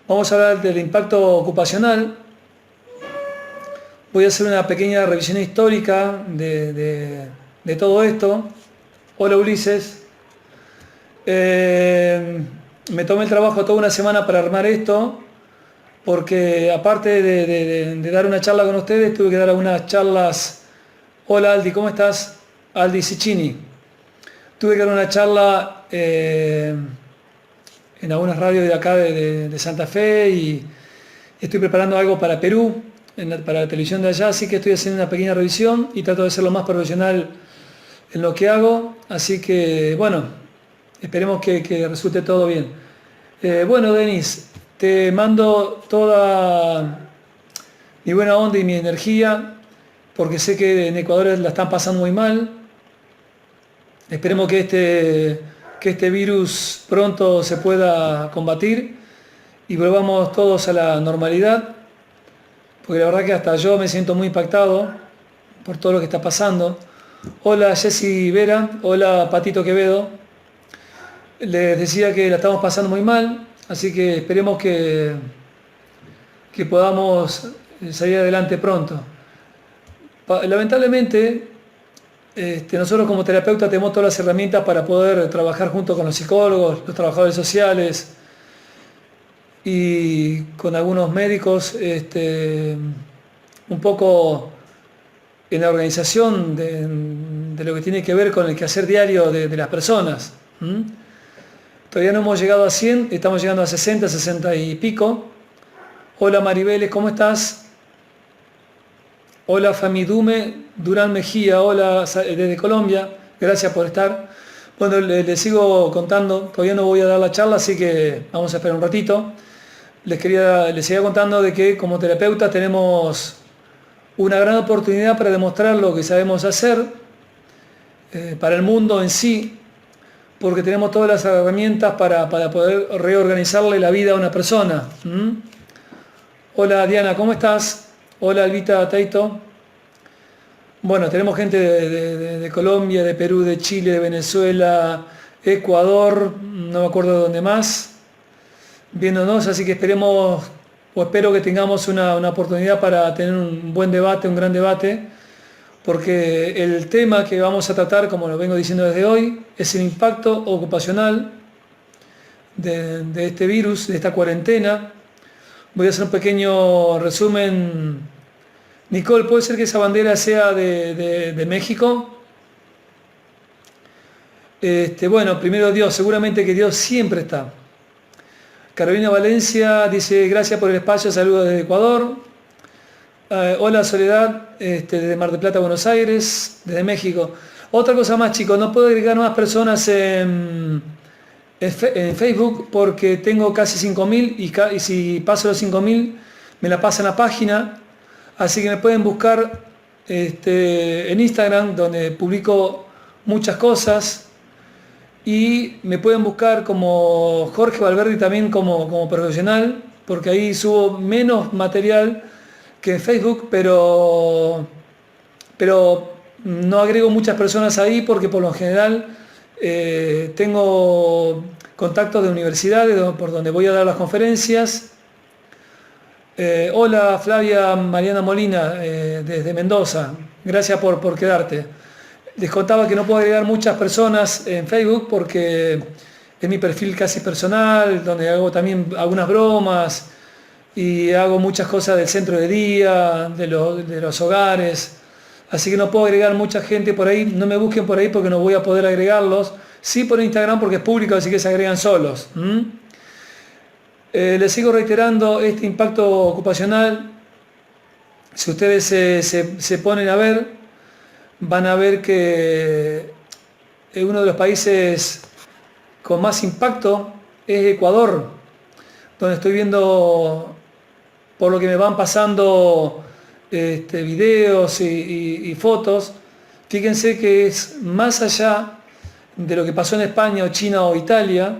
Vamos a hablar del impacto ocupacional. Voy a hacer una pequeña revisión histórica de todo esto. Hola Ulises. Me tomé el trabajo toda una semana para armar esto, porque aparte de dar una charla con ustedes, tuve que dar algunas charlas. Hola Aldi, ¿cómo estás? Aldi Ciccini. Tuve que dar una charla en algunas radios de acá de Santa Fe y estoy preparando algo para Perú, para la televisión de allá, así que estoy haciendo una pequeña revisión y trato de ser lo más profesional en lo que hago, así que bueno, esperemos que resulte todo bien. Bueno, Denis, te mando toda mi buena onda y mi energía, porque sé que en Ecuador la están pasando muy mal. Esperemos que este virus pronto se pueda combatir y volvamos todos a la normalidad, porque la verdad que hasta yo me siento muy impactado por todo lo que está pasando. Hola Jessy Vera, hola Patito Quevedo. Les decía que la estamos pasando muy mal, así que esperemos que podamos salir adelante pronto. Lamentablemente, nosotros como terapeutas tenemos todas las herramientas para poder trabajar junto con los psicólogos, los trabajadores sociales y con algunos médicos, un poco en la organización de lo que tiene que ver con el quehacer diario de las personas. Todavía no hemos llegado a 100, estamos llegando a 60, 60 y pico. Hola Maribeles, ¿cómo estás? Hola Famidume Durán Mejía, hola desde Colombia, gracias por estar. Bueno, les sigo contando, todavía no voy a dar la charla, así que vamos a esperar un ratito. Les seguía contando de que como terapeutas tenemos una gran oportunidad para demostrar lo que sabemos hacer para el mundo en sí, porque tenemos todas las herramientas para poder reorganizarle la vida a una persona. Hola Diana, ¿cómo estás? Hola Albita Taito. Bueno, tenemos gente de Colombia, de Perú, de Chile, de Venezuela, Ecuador, no me acuerdo de dónde más, viéndonos, así que esperemos, o espero que tengamos una oportunidad para tener un buen debate, un gran debate, porque el tema que vamos a tratar, como lo vengo diciendo desde hoy, es el impacto ocupacional de este virus, de esta cuarentena. Voy a hacer un pequeño resumen. Nicole, ¿puede ser que esa bandera sea de México? Bueno, primero Dios, seguramente que Dios siempre está. Carolina Valencia dice, gracias por el espacio, saludos desde Ecuador. Hola Soledad, desde Mar del Plata, Buenos Aires, desde México. Otra cosa más, chicos, no puedo agregar más personas en Facebook porque tengo casi 5.000 y si paso los 5.000 me la pasan la página. Así que me pueden buscar en Instagram, donde publico muchas cosas. Y me pueden buscar como Jorge Valverdi también como profesional, porque ahí subo menos material que en Facebook, pero no agrego muchas personas ahí porque por lo general tengo contactos de universidades por donde voy a dar las conferencias. Hola Flavia Mariana Molina, desde Mendoza, gracias por quedarte. Les contaba que no puedo agregar muchas personas en Facebook porque es mi perfil casi personal, donde hago también algunas bromas y hago muchas cosas del centro de día, de los hogares. Así que no puedo agregar mucha gente por ahí, no me busquen por ahí porque no voy a poder agregarlos. Sí por Instagram porque es público, así que se agregan solos. Les sigo reiterando este impacto ocupacional. Si ustedes se ponen a ver, van a ver que uno de los países con más impacto es Ecuador, donde estoy viendo, por lo que me van pasando videos y fotos, fíjense que es más allá de lo que pasó en España o China o Italia.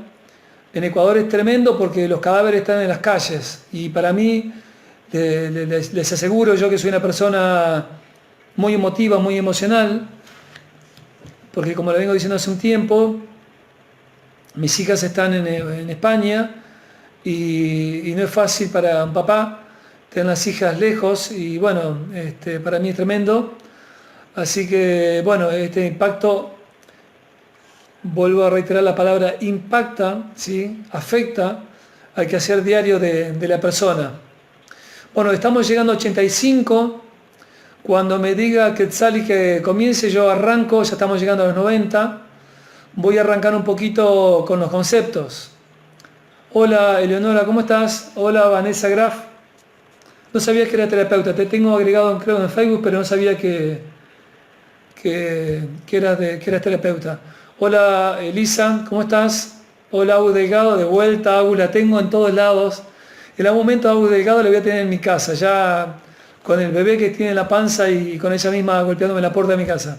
En Ecuador es tremendo porque los cadáveres están en las calles y para mí, les aseguro yo que soy una persona muy emotiva, muy emocional, porque como le vengo diciendo hace un tiempo, mis hijas están en España y no es fácil para un papá tener las hijas lejos y bueno, para mí es tremendo. Así que bueno, este impacto, vuelvo a reiterar la palabra impacta, ¿sí? Afecta al quehacer diario de la persona. Bueno, estamos llegando a 85. Cuando me diga Quetzali que comience, yo arranco, ya estamos llegando a los 90. Voy a arrancar un poquito con los conceptos. Hola Eleonora, ¿cómo estás? Hola Vanessa Graf. No sabía que era terapeuta, te tengo agregado creo en Facebook, pero no sabía que eras terapeuta. Hola Elisa, ¿cómo estás? Hola Agu Delgado, de vuelta, Agu, la tengo en todos lados. En algún momento Agu Delgado la voy a tener en mi casa, ya con el bebé que tiene en la panza y con ella misma golpeándome la puerta de mi casa.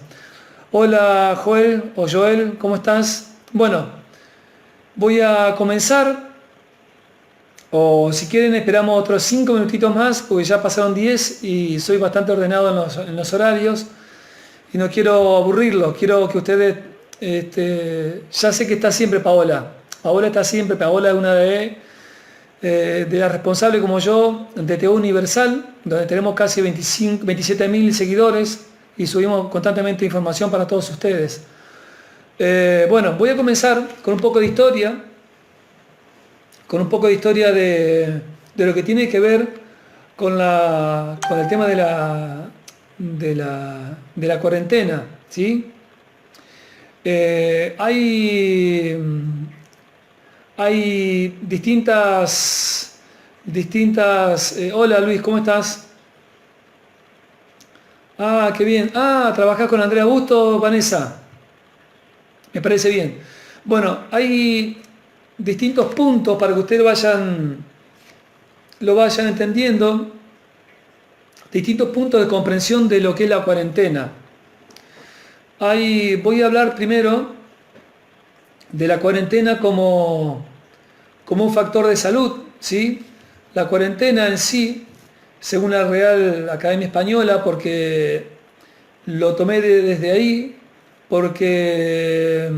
Hola Joel o Joel, ¿cómo estás? Bueno, voy a comenzar, o si quieren esperamos otros 5 minutitos más, porque ya pasaron 10 y soy bastante ordenado en los horarios y no quiero aburrirlos, quiero que ustedes, ya sé que está siempre Paola, Paola está siempre, Paola es una de las responsables como yo de TO Universal, donde tenemos casi 27.000 seguidores y subimos constantemente información para todos ustedes. Bueno, voy a comenzar con un poco de historia, de lo que tiene que ver con el tema de la cuarentena, ¿sí? Hay distintas. Hola Luis, ¿cómo estás? Ah, qué bien. Ah, ¿trabajás con Andrea Busto, Vanessa? Me parece bien. Bueno, hay distintos puntos para que ustedes lo vayan entendiendo, distintos puntos de comprensión de lo que es la cuarentena. Voy a hablar primero de la cuarentena como un factor de salud, ¿sí? La cuarentena en sí, según la Real Academia Española, porque lo tomé desde ahí, porque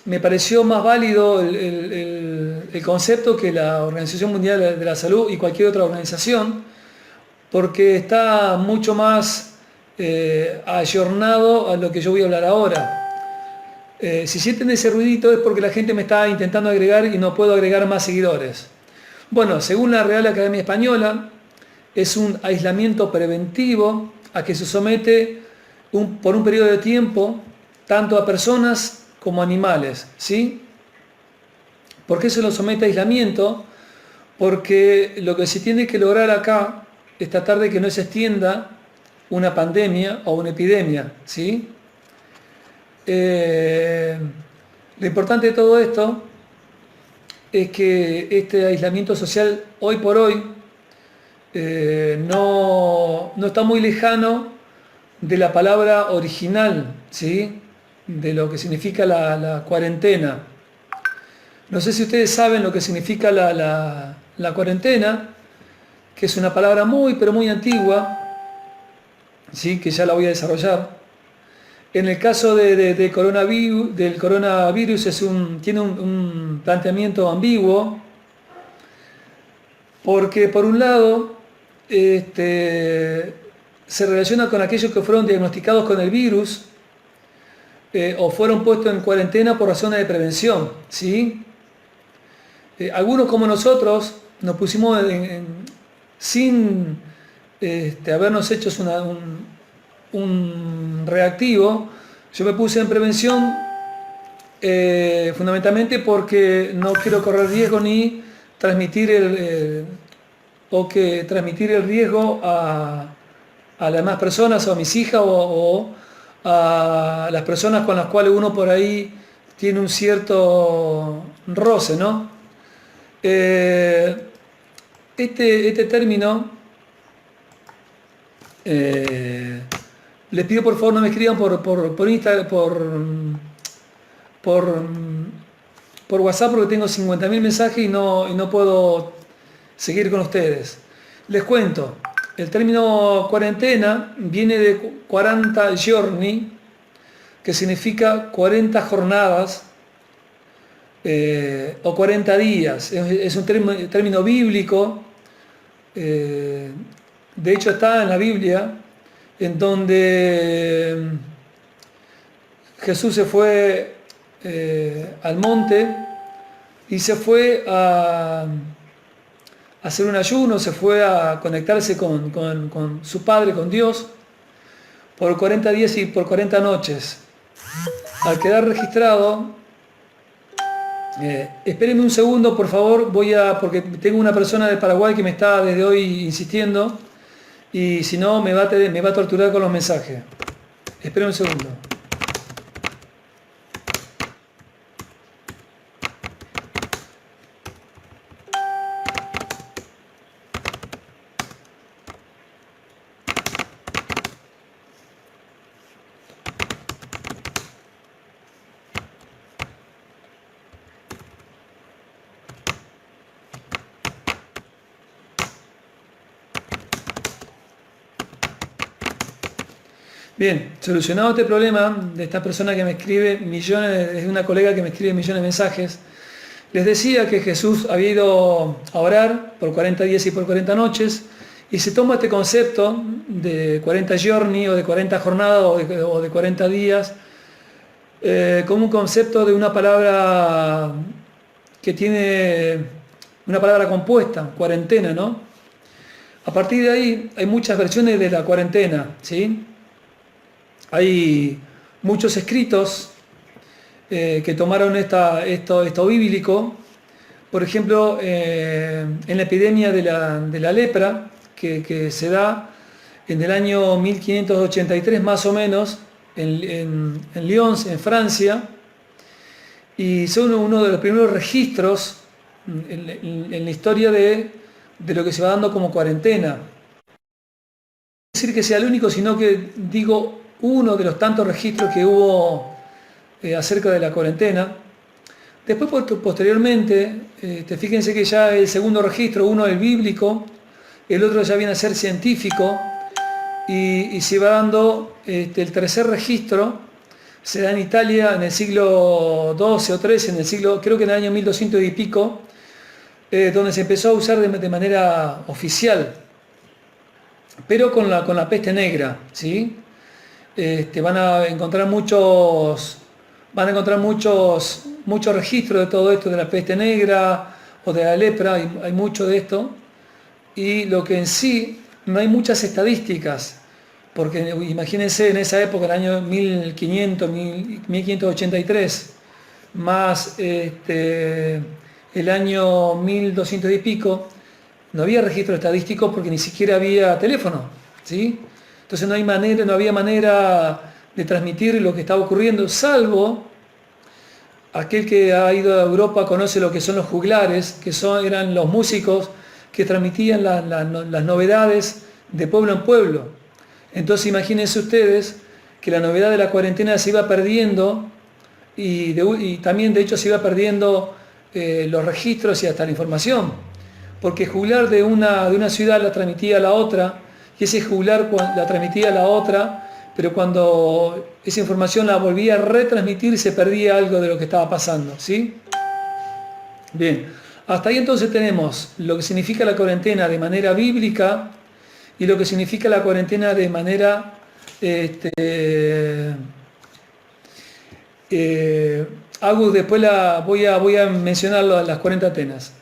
me pareció más válido el concepto que la Organización Mundial de la Salud y cualquier otra organización, porque está mucho más ayornado a lo que yo voy a hablar ahora. Si sienten ese ruidito es porque la gente me está intentando agregar y no puedo agregar más seguidores. Bueno, según la Real Academia Española, es un aislamiento preventivo a que se somete por un periodo de tiempo tanto a personas como a animales, ¿sí? ¿Por qué se lo somete a aislamiento? Porque lo que se tiene que lograr acá es tratar de que no se extienda una pandemia o una epidemia, ¿sí? Lo importante de todo esto es que este aislamiento social hoy por hoy no está muy lejano de la palabra original, ¿sí? De lo que significa la cuarentena. No sé si ustedes saben lo que significa la cuarentena, que es una palabra muy pero muy antigua, ¿sí? Que ya la voy a desarrollar. En el caso del coronavirus tiene un planteamiento ambiguo, porque por un lado se relaciona con aquellos que fueron diagnosticados con el virus o fueron puestos en cuarentena por razones de prevención, ¿sí? Algunos como nosotros nos pusimos sin habernos hecho un reactivo. Yo me puse en prevención fundamentalmente porque no quiero correr riesgo ni transmitir transmitir el riesgo a las demás personas o a mis hijas o a las personas con las cuales uno por ahí tiene un cierto roce, ¿no? Este término, les pido por favor no me escriban por Instagram, por WhatsApp, porque tengo 50.000 mensajes y no puedo seguir con ustedes. Les cuento, el término cuarentena viene de 40 giorni, que significa 40 jornadas, o 40 días. Es un término bíblico, de hecho está en la Biblia, en donde Jesús se fue al monte y se fue a hacer un ayuno, se fue a conectarse con su Padre, con Dios, por 40 días y por 40 noches. Al quedar registrado, espérenme un segundo, por favor, porque tengo una persona de Paraguay que me está desde hoy insistiendo, y si no me va a torturar con los mensajes. Esperen un segundo. Bien, solucionado este problema de esta persona que me escribe millones, es una colega que me escribe millones de mensajes, les decía que Jesús había ido a orar por 40 días y por 40 noches, y se toma este concepto de 40 giorni o de 40 jornadas o de 40 días como un concepto de una palabra que tiene una palabra compuesta, cuarentena, ¿no? A partir de ahí hay muchas versiones de la cuarentena, ¿sí? Hay muchos escritos que tomaron esto bíblico. Por ejemplo, en la epidemia de la lepra, que se da en el año 1583 más o menos, en Lyons, en Francia, y son uno de los primeros registros en la historia de lo que se va dando como cuarentena. No decir que sea el único, sino que digo uno de los tantos registros que hubo acerca de la cuarentena. Después, posteriormente, fíjense que ya el segundo registro, uno es bíblico, el otro ya viene a ser científico, y se va dando el tercer registro, se da en Italia en el siglo XII o XIII, creo que en el año 1200 y pico, donde se empezó a usar de manera oficial, pero con la peste negra, ¿sí? Van a encontrar muchos registros de todo esto, de la peste negra o de la lepra, hay mucho de esto, y lo que en sí no hay muchas estadísticas, porque imagínense en esa época, el año 1583, más el año 1200 y pico, no había registro estadístico porque ni siquiera había teléfono, ¿sí? Entonces no había manera de transmitir lo que estaba ocurriendo, salvo aquel que ha ido a Europa conoce lo que son los juglares, que eran los músicos que transmitían las novedades de pueblo en pueblo. Entonces imagínense ustedes que la novedad de la cuarentena se iba perdiendo y también de hecho se iba perdiendo los registros y hasta la información, porque el juglar de una ciudad la transmitía a la otra, y ese juglar la transmitía a la otra, pero cuando esa información la volvía a retransmitir se perdía algo de lo que estaba pasando, ¿sí? Bien, hasta ahí entonces tenemos lo que significa la cuarentena de manera bíblica y lo que significa la cuarentena de manera después voy a mencionar las 40 Atenas.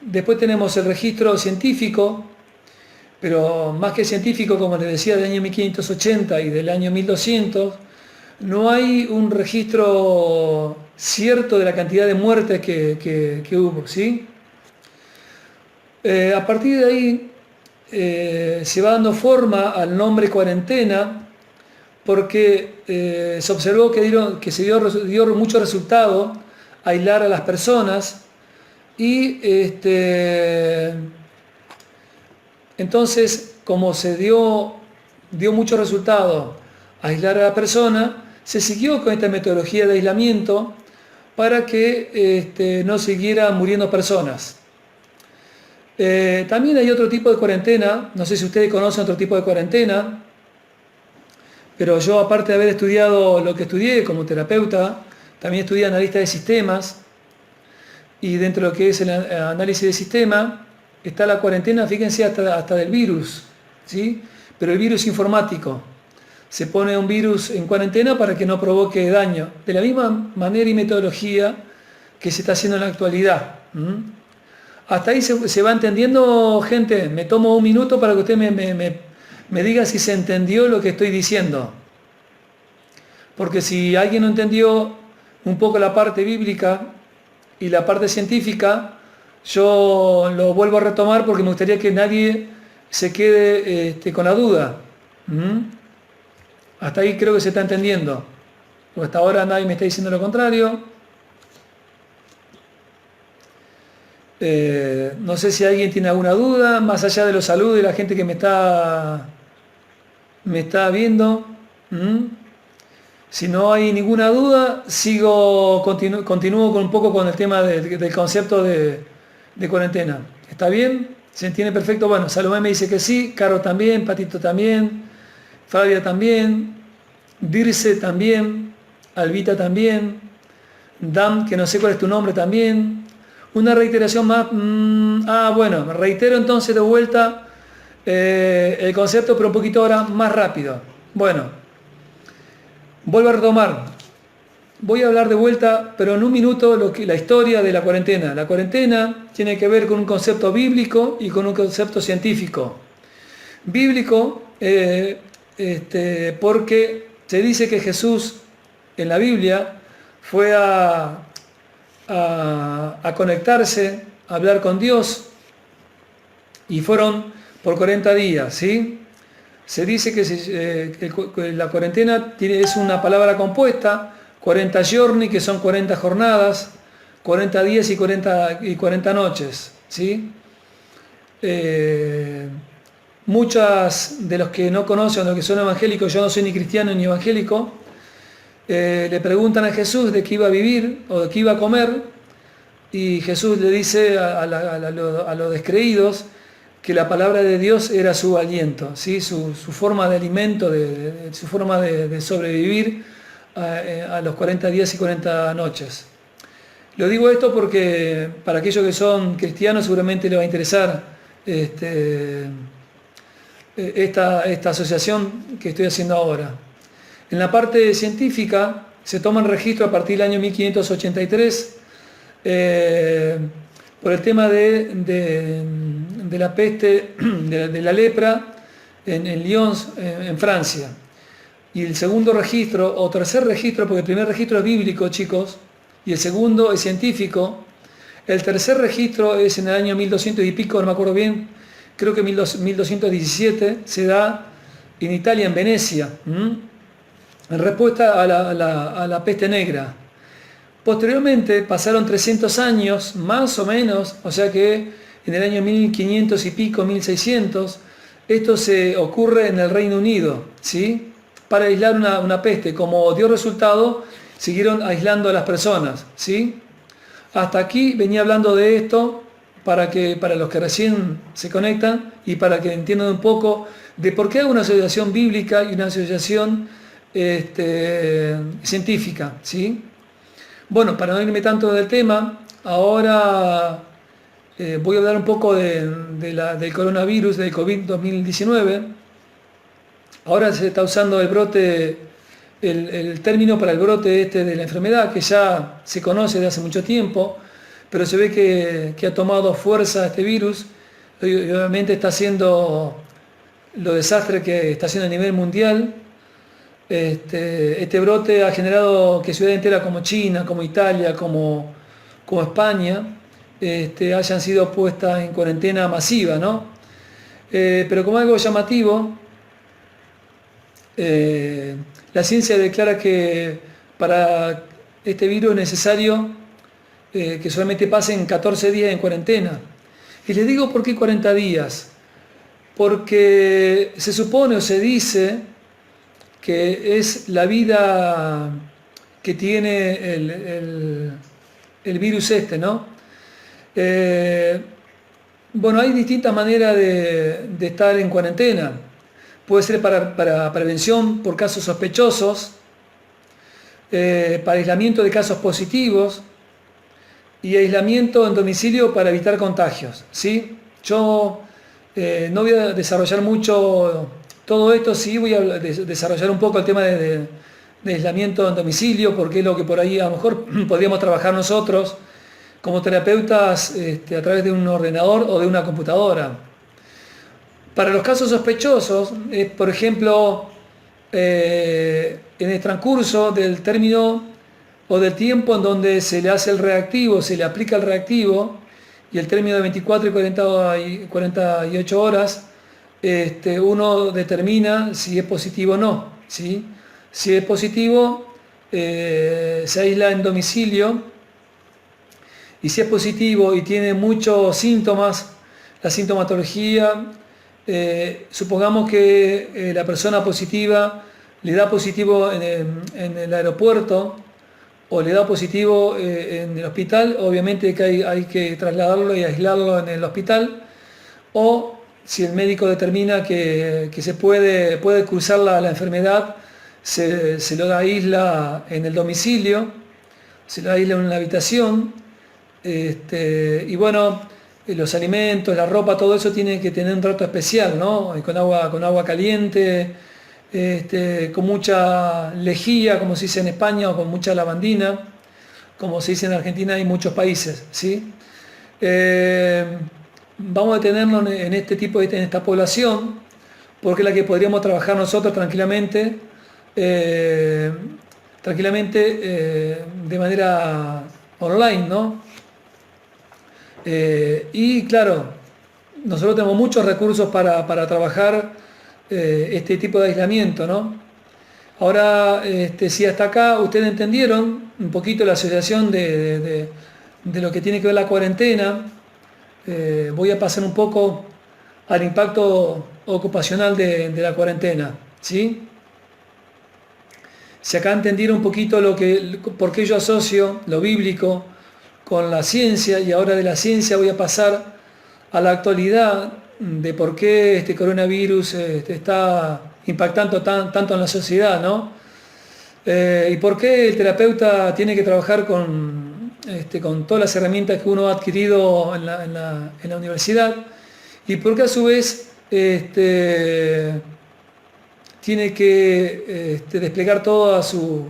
Después tenemos el registro científico, pero más que científico, como les decía, del año 1580 y del año 1200, no hay un registro cierto de la cantidad de muertes que hubo, ¿sí? A partir de ahí se va dando forma al nombre cuarentena, porque se observó que se dio mucho resultado aislar a las personas, y entonces, como se dio mucho resultado aislar a la persona, se siguió con esta metodología de aislamiento para que no siguieran muriendo personas. También hay otro tipo de cuarentena, no sé si ustedes conocen otro tipo de cuarentena, pero yo, aparte de haber estudiado lo que estudié como terapeuta también estudié analista de sistemas, y dentro de lo que es el análisis de sistema está la cuarentena, fíjense, hasta del virus, ¿sí? Pero el virus informático. Se pone un virus en cuarentena para que no provoque daño. De la misma manera y metodología que se está haciendo en la actualidad. Hasta ahí se va entendiendo, gente. Me tomo un minuto para que usted me diga si se entendió lo que estoy diciendo. Porque si alguien no entendió un poco la parte bíblica y la parte científica, yo lo vuelvo a retomar porque me gustaría que nadie se quede con la duda. Hasta ahí creo que se está entendiendo. Porque hasta ahora nadie me está diciendo lo contrario. No sé si alguien tiene alguna duda, más allá de los saludos y la gente que me está viendo. Si no hay ninguna duda, continúo con un poco con el tema del concepto de cuarentena. ¿Está bien? ¿Se entiende perfecto? Bueno, Salomé me dice que sí, Caro también, Patito también, Flavia también, Dirce también, Albita también, Dam, que no sé cuál es tu nombre también. Una reiteración más. Bueno, me reitero entonces de vuelta el concepto, pero un poquito ahora más rápido. Bueno, vuelvo a retomar. Voy a hablar de vuelta, pero en un minuto, la historia de la cuarentena. La cuarentena tiene que ver con un concepto bíblico y con un concepto científico. Bíblico, porque se dice que Jesús en la Biblia fue a conectarse, a hablar con Dios, y fueron por 40 días, ¿sí? Se dice que la cuarentena es una palabra compuesta, 40 giorni, que son 40 jornadas, 40 días y 40 noches, ¿sí? Muchas de los que no conocen, los que son evangélicos, yo no soy ni cristiano ni evangélico, le preguntan a Jesús de qué iba a vivir o de qué iba a comer, y Jesús le dice a los descreídos que la palabra de Dios era su aliento, ¿sí? su forma de alimento, su forma de sobrevivir a los 40 días y 40 noches. Lo digo esto porque para aquellos que son cristianos seguramente les va a interesar esta asociación que estoy haciendo ahora. En la parte científica se toman registro a partir del año 1583 por el tema de la peste, de la lepra en Lyon, en Francia. Y el segundo registro, o tercer registro, porque el primer registro es bíblico, chicos, y el segundo es científico. El tercer registro es en el año 1200 y pico, no me acuerdo bien, creo que 1217, se da en Italia, en Venecia, en respuesta a la peste negra. Posteriormente pasaron 300 años, más o menos, o sea que en el año 1500 y pico, 1600, esto se ocurre en el Reino Unido, ¿sí? Para aislar una peste. Como dio resultado, siguieron aislando a las personas, ¿sí? Hasta aquí venía hablando de esto para los que recién se conectan y para que entiendan un poco de por qué hay una asociación bíblica y una asociación científica, ¿sí? Bueno, para no irme tanto del tema, ahora voy a hablar un poco del coronavirus, del COVID-2019. Ahora se está usando el término para el brote de la enfermedad, que ya se conoce de hace mucho tiempo, pero se ve que ha tomado fuerza este virus y obviamente está haciendo los desastres que está haciendo a nivel mundial. Este brote ha generado que ciudades enteras como China, como Italia, como España, hayan sido puestas en cuarentena masiva, ¿no? Pero como algo llamativo, la ciencia declara que para este virus es necesario que solamente pasen 14 días en cuarentena. Y les digo por qué 40 días. Porque se supone o se dice que es la vida que tiene el virus ¿no? Bueno, hay distintas maneras de estar en cuarentena. Puede ser para prevención por casos sospechosos, para aislamiento de casos positivos y aislamiento en domicilio para evitar contagios, ¿sí? Yo no voy a desarrollar mucho todo esto, sí voy a desarrollar un poco el tema de aislamiento en domicilio, porque es lo que por ahí a lo mejor podríamos trabajar nosotros como terapeutas a través de un ordenador o de una computadora. Para los casos sospechosos, por ejemplo, en el transcurso del término o del tiempo en donde se le hace el reactivo, se le aplica el reactivo, y el término de 24 y 48 horas, uno determina si es positivo o no, ¿sí? Si es positivo, se aísla en domicilio, y si es positivo y tiene muchos síntomas, la sintomatología, supongamos que la persona positiva le da positivo en el aeropuerto o le da positivo en el hospital, obviamente que hay que trasladarlo y aislarlo en el hospital, o si el médico determina que se puede cruzar la enfermedad, se lo aísla en el domicilio, se lo aísla en una habitación, y bueno, los alimentos, la ropa, todo eso tiene que tener un trato especial, ¿no? Con agua caliente, con mucha lejía, como se dice en España, o con mucha lavandina, como se dice en Argentina y muchos países, ¿sí? Vamos a detenernos en este tipo, en esta población, porque es la que podríamos trabajar nosotros tranquilamente, de manera online, ¿no? Y claro, nosotros tenemos muchos recursos para trabajar este tipo de aislamiento, ¿no? Ahora, si hasta acá ustedes entendieron un poquito la asociación de lo que tiene que ver la cuarentena, voy a pasar un poco al impacto ocupacional de la cuarentena, ¿sí? Si acá entendieron un poquito por qué yo asocio lo bíblico con la ciencia, y ahora de la ciencia voy a pasar a la actualidad de por qué este coronavirus está impactando tanto en la sociedad, ¿no? Y por qué el terapeuta tiene que trabajar con todas las herramientas que uno ha adquirido en la universidad, y por qué a su vez tiene que desplegar toda su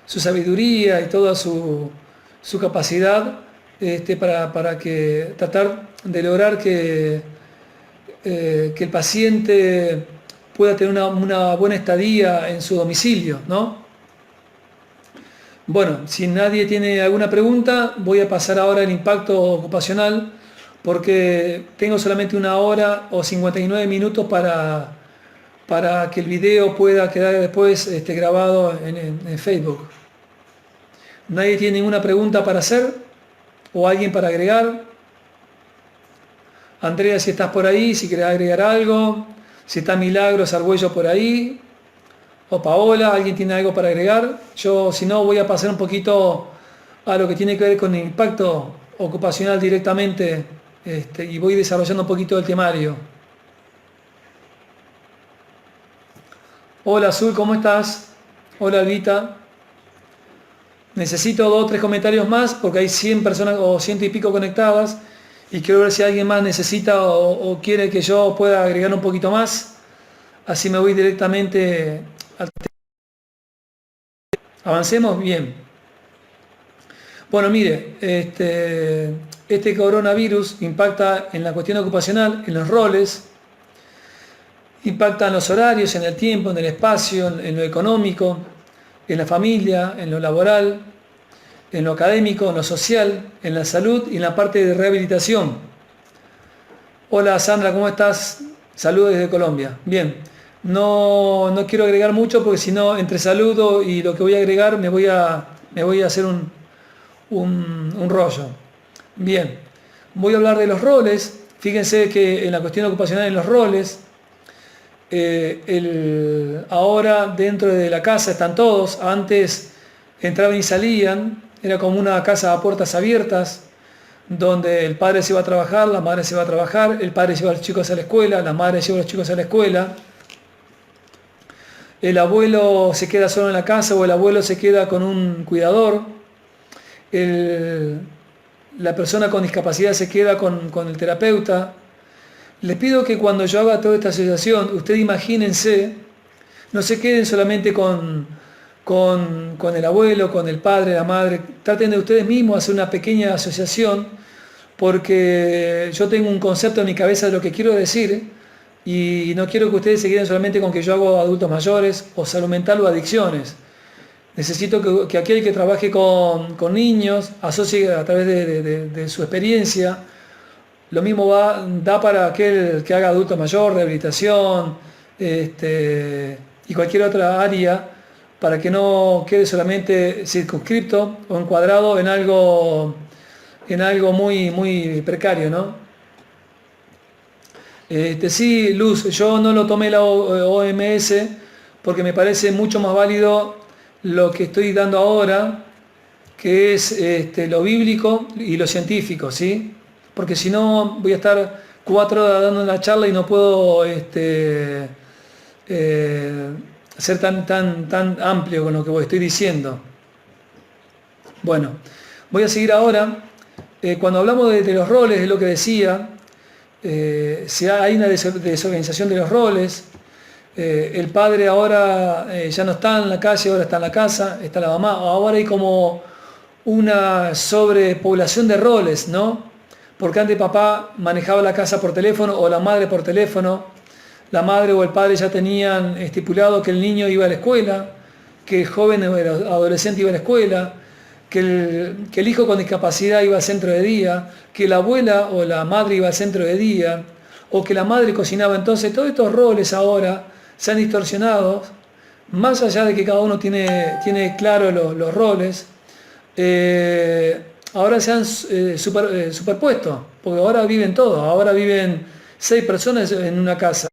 sabiduría y toda su capacidad para tratar de lograr que el paciente pueda tener una buena estadía en su domicilio, ¿no? Bueno, si nadie tiene alguna pregunta, voy a pasar ahora al impacto ocupacional, porque tengo solamente 1 hora o 59 minutos para que el video pueda quedar después grabado en Facebook. ¿Nadie tiene ninguna pregunta para hacer? ¿O alguien para agregar? Andrea, si estás por ahí, si querés agregar algo. Si está Milagros Argüello por ahí. O Paola, ¿alguien tiene algo para agregar? Yo, si no, voy a pasar un poquito a lo que tiene que ver con el impacto ocupacional directamente, y voy desarrollando un poquito el temario. Hola Azul, ¿cómo estás? Hola Albita. Necesito 2 o 3 comentarios más porque hay 100 personas o 100 y pico conectadas, y quiero ver si alguien más necesita o quiere que yo pueda agregar un poquito más. Así me voy directamente al tema. Avancemos bien. Bueno, mire, este coronavirus impacta en la cuestión ocupacional, en los roles, impacta en los horarios, en el tiempo, en el espacio, en lo económico, en la familia, en lo laboral, en lo académico, en lo social, en la salud y en la parte de rehabilitación. Hola Sandra, ¿cómo estás? Saludos desde Colombia. Bien, no quiero agregar mucho porque si no, entre saludo y lo que voy a agregar me voy a hacer un rollo. Bien, voy a hablar de los roles. Fíjense que en la cuestión ocupacional, en los roles, ahora dentro de la casa están todos. Antes entraban y salían, era como una casa a puertas abiertas, donde el padre se iba a trabajar, la madre se iba a trabajar, el padre lleva a los chicos a la escuela, la madre lleva a los chicos a la escuela. el abuelo se queda solo en la casa o el abuelo se queda con un cuidador, el- la persona con discapacidad se queda con el terapeuta. Les pido que cuando yo haga toda esta asociación, ustedes imagínense, no se queden solamente con el abuelo, con el padre, la madre, traten de ustedes mismos hacer una pequeña asociación, porque yo tengo un concepto en mi cabeza de lo que quiero decir y no quiero que ustedes se queden solamente con que yo hago adultos mayores o salud mental o adicciones. Necesito que aquel que trabaje con niños asocie a través de su experiencia. Lo mismo da para aquel que haga adulto mayor, rehabilitación, y cualquier otra área, para que no quede solamente circunscripto o encuadrado en algo muy, muy precario, ¿no? Sí, Luz, yo no lo tomé la OMS porque me parece mucho más válido lo que estoy dando ahora, que es lo bíblico y lo científico, ¿sí? Porque si no voy a estar 4 horas dando una charla y no puedo eh, ser tan amplio con lo que estoy diciendo. Bueno, voy a seguir ahora. Cuando hablamos de los roles, es lo que decía, si hay una desorganización de los roles. El padre ahora ya no está en la calle, ahora está en la casa, está la mamá. Ahora hay como una sobrepoblación de roles, ¿no? Porque antes papá manejaba la casa por teléfono o la madre por teléfono. La madre o el padre ya tenían estipulado que el niño iba a la escuela, que el joven o el adolescente iba a la escuela, que el hijo con discapacidad iba al centro de día, que la abuela o la madre iba al centro de día, o que la madre cocinaba. Entonces todos estos roles ahora se han distorsionado, más allá de que cada uno tiene claro los roles, ahora se han superpuesto, porque ahora viven todos, ahora viven 6 personas en una casa,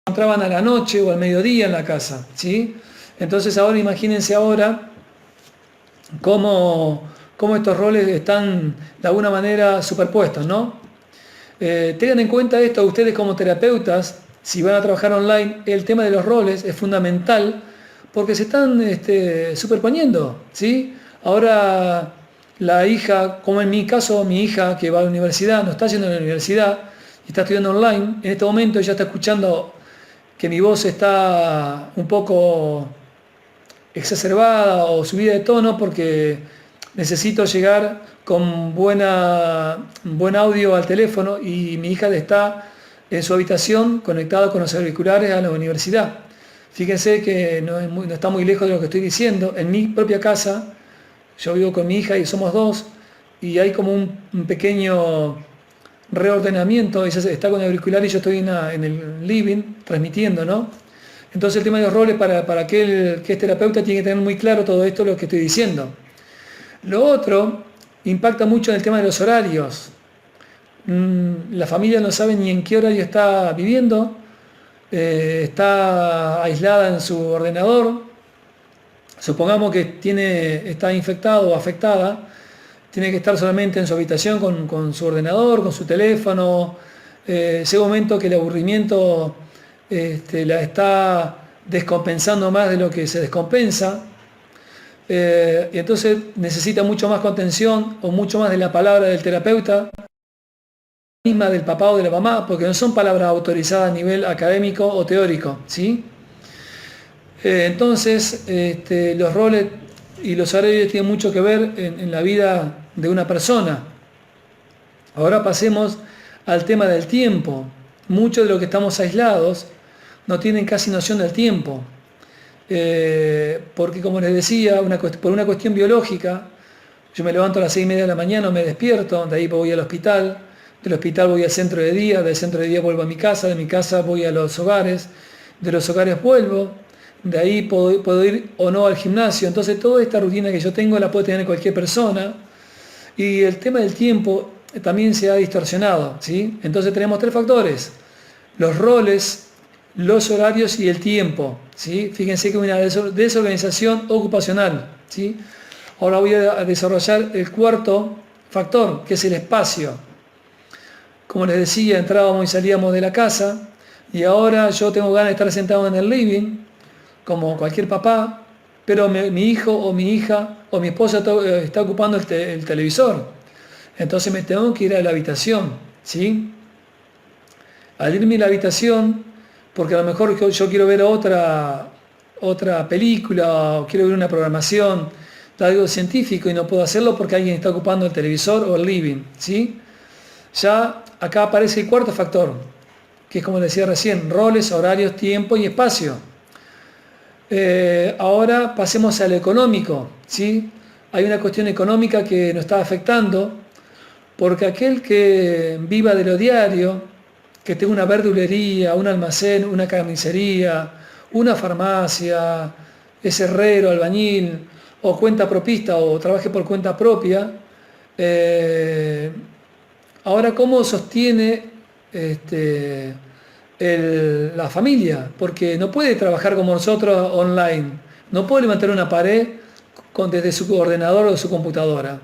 entraban a la noche o al mediodía en la casa, ¿sí? Entonces ahora imagínense ahora cómo estos roles están de alguna manera superpuestos, ¿no? Tengan en cuenta esto ustedes como terapeutas, si van a trabajar online, el tema de los roles es fundamental porque se están superponiendo, ¿sí? Ahora la hija, como en mi caso, mi hija que va a la universidad, no está yendo a la universidad y está estudiando online, en este momento ya está escuchando que mi voz está un poco exacerbada o subida de tono porque necesito llegar con buen audio al teléfono y mi hija está en su habitación conectada con los auriculares a la universidad. Fíjense que no está muy lejos de lo que estoy diciendo. En mi propia casa, yo vivo con mi hija y somos 2 y hay como un pequeño reordenamiento. Ella está con el auricular y yo estoy en el living transmitiendo, ¿no? Entonces el tema de los roles para aquel que es terapeuta tiene que tener muy claro todo esto, lo que estoy diciendo. Lo otro impacta mucho en el tema de los horarios. La familia no sabe ni en qué horario está viviendo, está aislada en su ordenador. Supongamos que está infectado o afectada, tiene que estar solamente en su habitación con su ordenador, con su teléfono. Ese momento que el aburrimiento la está descompensando más de lo que se descompensa. Y entonces necesita mucho más contención o mucho más de la palabra del terapeuta, misma del papá o de la mamá, porque no son palabras autorizadas a nivel académico o teórico, ¿sí? Entonces, los roles y los horarios tienen mucho que ver en la vida de una persona. Ahora pasemos al tema del tiempo. Muchos de los que estamos aislados no tienen casi noción del tiempo. Porque como les decía, por una cuestión biológica, yo me levanto a las 6:30 de la mañana, me despierto, de ahí voy al hospital, del hospital voy al centro de día, del centro de día vuelvo a mi casa, de mi casa voy a los hogares, de los hogares vuelvo, de ahí puedo ir o no al gimnasio. Entonces toda esta rutina que yo tengo la puede tener cualquier persona y el tema del tiempo también se ha distorsionado, ¿sí? Entonces tenemos 3 factores: los roles, los horarios y el tiempo, ¿sí? Fíjense que hay una desorganización ocupacional, ¿sí? Ahora voy a desarrollar el cuarto factor, que es el espacio. Como les decía, entrábamos y salíamos de la casa, y ahora yo tengo ganas de estar sentado en el living, como cualquier papá, pero mi hijo o mi hija o mi esposa está ocupando el televisor. Entonces me tengo que ir a la habitación, ¿sí? Al irme a la habitación, porque a lo mejor yo quiero ver otra película o quiero ver una programación de algo científico y no puedo hacerlo porque alguien está ocupando el televisor o el living, ¿sí? Ya acá aparece el cuarto factor, que es como decía recién, roles, horarios, tiempo y espacio. Ahora pasemos al económico, ¿sí? Hay una cuestión económica que nos está afectando porque aquel que viva de lo diario, que tenga una verdulería, un almacén, una carnicería, una farmacia, es herrero, albañil, o cuenta propista, o trabaje por cuenta propia, eh, ahora cómo sostiene este, la familia, porque no puede trabajar como nosotros online, no puede levantar una pared desde su ordenador o su computadora.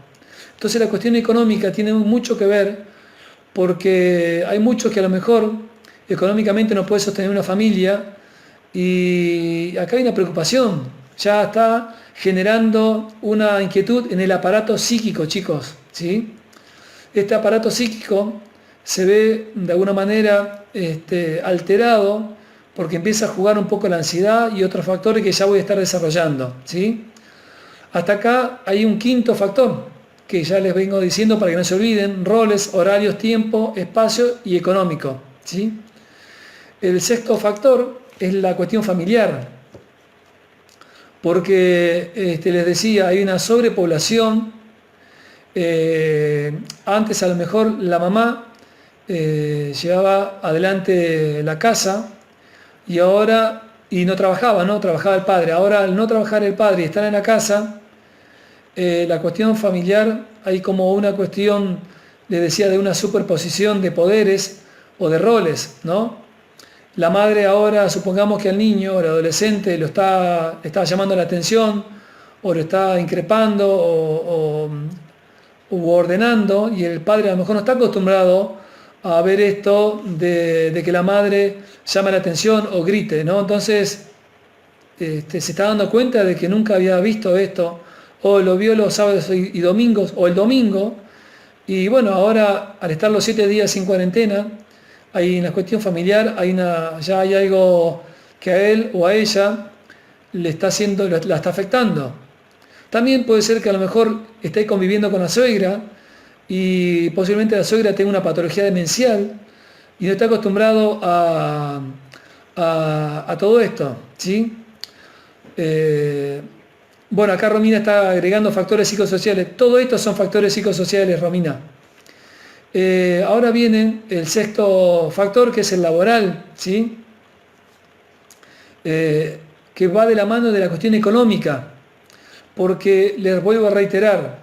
Entonces la cuestión económica tiene mucho que ver porque hay muchos que a lo mejor económicamente no pueden sostener una familia y acá hay una preocupación, ya está generando una inquietud en el aparato psíquico, chicos, ¿sí? Este aparato psíquico se ve de alguna manera alterado porque empieza a jugar un poco la ansiedad y otros factores que ya voy a estar desarrollando, ¿sí? Hasta acá hay un quinto factor que ya les vengo diciendo para que no se olviden: roles, horarios, tiempo, espacio y económico, ¿sí? El sexto factor es la cuestión familiar, porque les decía, hay una sobrepoblación. Antes a lo mejor la mamá llevaba adelante la casa y no trabajaba, ¿no? Trabajaba el padre. Ahora al no trabajar el padre y estar en la casa, la cuestión familiar, hay como una cuestión, les decía, de una superposición de poderes o de roles, ¿no? La madre ahora, supongamos que al niño o al adolescente le está llamando la atención o lo está increpando o ordenando, y el padre a lo mejor no está acostumbrado a ver esto de que la madre llama la atención o grite, ¿no? Entonces se está dando cuenta de que nunca había visto esto, o lo vio los sábados y domingos, o el domingo, y bueno, ahora al estar los 7 días sin cuarentena, hay una cuestión familiar, ya hay algo que a él o a ella le está haciendo, la está afectando. También puede ser que a lo mejor esté conviviendo con la suegra y posiblemente la suegra tenga una patología demencial y no está acostumbrado a todo esto, ¿sí? Eh, bueno, acá Romina está agregando factores psicosociales. Todo esto son factores psicosociales, Romina. Ahora viene el sexto factor, que es el laboral, ¿sí? Que va de la mano de la cuestión económica, porque les vuelvo a reiterar,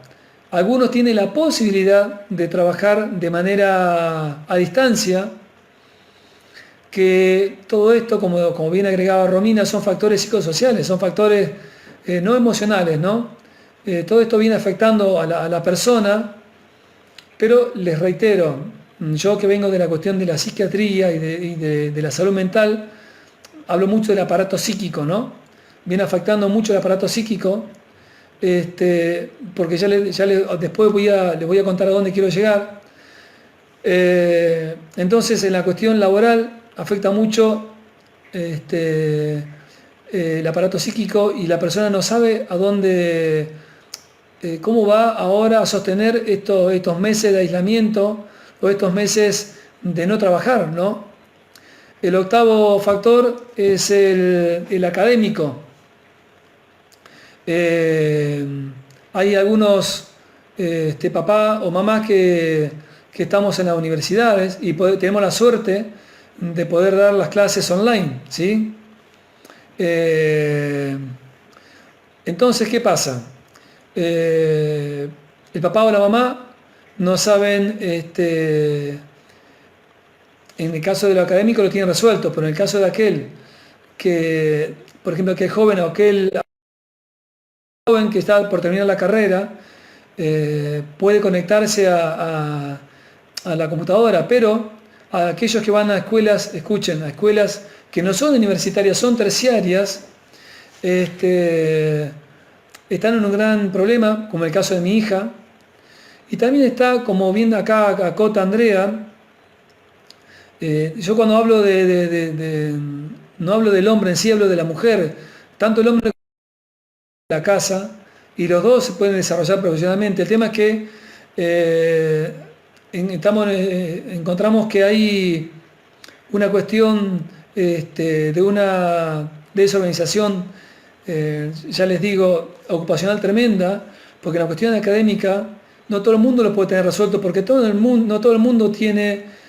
algunos tienen la posibilidad de trabajar de manera a distancia, que todo esto, como bien agregaba Romina, son factores psicosociales, son factores no emocionales, ¿no? Todo esto viene afectando a la persona, pero les reitero, yo que vengo de la cuestión de la psiquiatría y de la salud mental, hablo mucho del aparato psíquico, ¿no? Viene afectando mucho el aparato psíquico, porque después les voy a contar a dónde quiero llegar. Entonces, en la cuestión laboral afecta mucho el aparato psíquico y la persona no sabe a dónde, cómo va ahora a sostener estos meses de aislamiento o estos meses de no trabajar, ¿no? El octavo factor es el académico. Hay algunos papás o mamás que estamos en las universidades y tenemos la suerte de poder dar las clases online, ¿sí? Entonces, ¿qué pasa? El papá o la mamá no saben, en el caso de lo académico lo tienen resuelto, pero en el caso de aquel que, por ejemplo, aquel joven o aquel joven que está por terminar la carrera, puede conectarse a la computadora, pero a aquellos que van a escuelas, escuchen, a escuelas que no son universitarias, son terciarias, están en un gran problema, como el caso de mi hija. Y también está, como bien acá acota Andrea, yo cuando hablo no hablo del hombre en sí, hablo de la mujer, tanto el hombre como la casa, y los dos se pueden desarrollar profesionalmente. El tema es que encontramos que hay una cuestión de una desorganización, ya les digo, ocupacional tremenda, porque la cuestión académica no todo el mundo lo puede tener resuelto, porque no todo el mundo tiene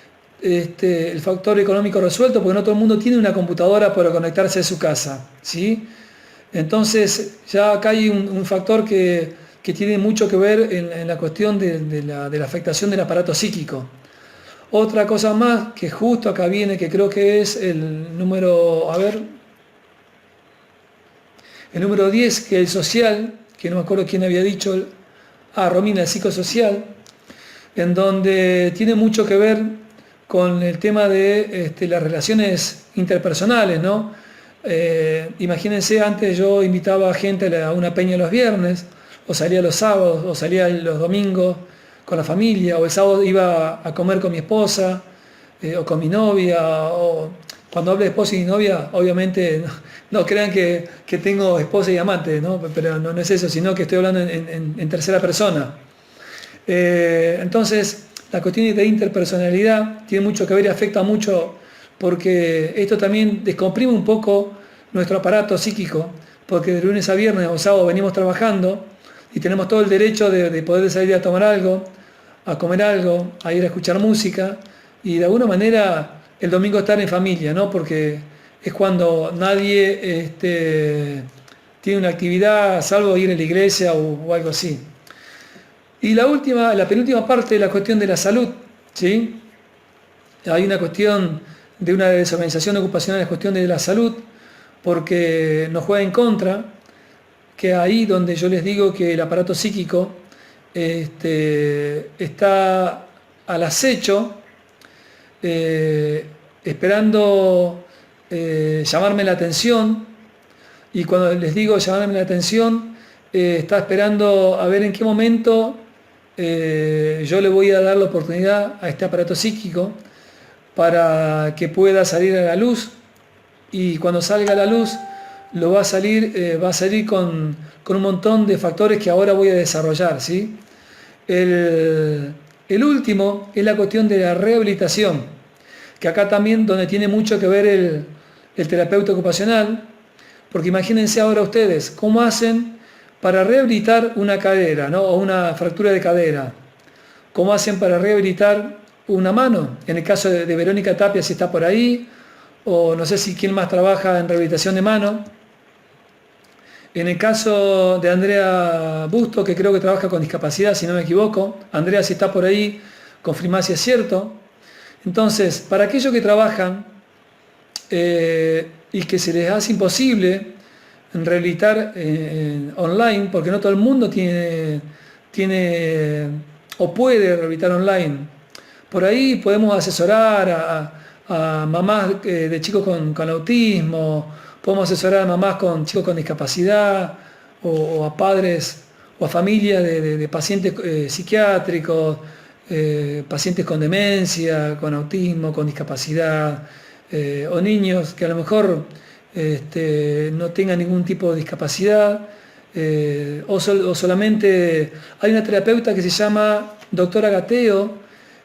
el factor económico resuelto, porque no todo el mundo tiene una computadora para conectarse a su casa, ¿sí? Entonces ya acá hay un factor que tiene mucho que ver en la cuestión de la afectación del aparato psíquico. Otra cosa más que justo acá viene, que creo que es el número, a ver, el número 10, que es el social, que no me acuerdo quién había dicho, Romina, el psicosocial, en donde tiene mucho que ver con el tema de las relaciones interpersonales, ¿no? Imagínense, antes yo invitaba a gente a una peña los viernes, o salía los sábados, o salía los domingos con la familia, o el sábado iba a comer con mi esposa, o con mi novia, o cuando hablo de esposa y novia, obviamente no crean que tengo esposa y amante, ¿no? Pero no es eso, sino que estoy hablando en tercera persona. Entonces, la cuestión de interpersonalidad tiene mucho que ver y afecta mucho, porque esto también descomprime un poco nuestro aparato psíquico, porque de lunes a viernes o sábado venimos trabajando y tenemos todo el derecho de poder salir a tomar algo, a comer algo, a ir a escuchar música y de alguna manera el domingo estar en familia, ¿no? Porque es cuando nadie tiene una actividad salvo ir a la iglesia o algo así. Y la penúltima parte es la cuestión de la salud, ¿sí? Hay una cuestión de una desorganización ocupacional, la cuestión de la salud, porque nos juega en contra, que ahí donde yo les digo que el aparato psíquico está al acecho, esperando llamarme la atención, y cuando les digo llamarme la atención, está esperando a ver en qué momento yo le voy a dar la oportunidad a este aparato psíquico para que pueda salir a la luz, y cuando salga a la luz va a salir con un montón de factores que ahora voy a desarrollar, ¿sí? El último es la cuestión de la rehabilitación, que acá también donde tiene mucho que ver el terapeuta ocupacional, porque imagínense ahora ustedes cómo hacen para rehabilitar una cadera, ¿no? O una fractura de cadera, cómo hacen para rehabilitar una mano, en el caso de Verónica Tapia si está por ahí, o no sé si quién más trabaja en rehabilitación de mano. En el caso de Andrea Busto, que creo que trabaja con discapacidad, si no me equivoco. Andrea, si está por ahí, confirmá si es cierto. Entonces, para aquellos que trabajan y que se les hace imposible rehabilitar online, porque no todo el mundo tiene o puede rehabilitar online, por ahí podemos asesorar a mamás de chicos con autismo, podemos asesorar a mamás con chicos con discapacidad, o a padres o a familias de pacientes psiquiátricos, pacientes con demencia, con autismo, con discapacidad, o niños que a lo mejor no tengan ningún tipo de discapacidad, o solamente hay una terapeuta que se llama doctora Gateo,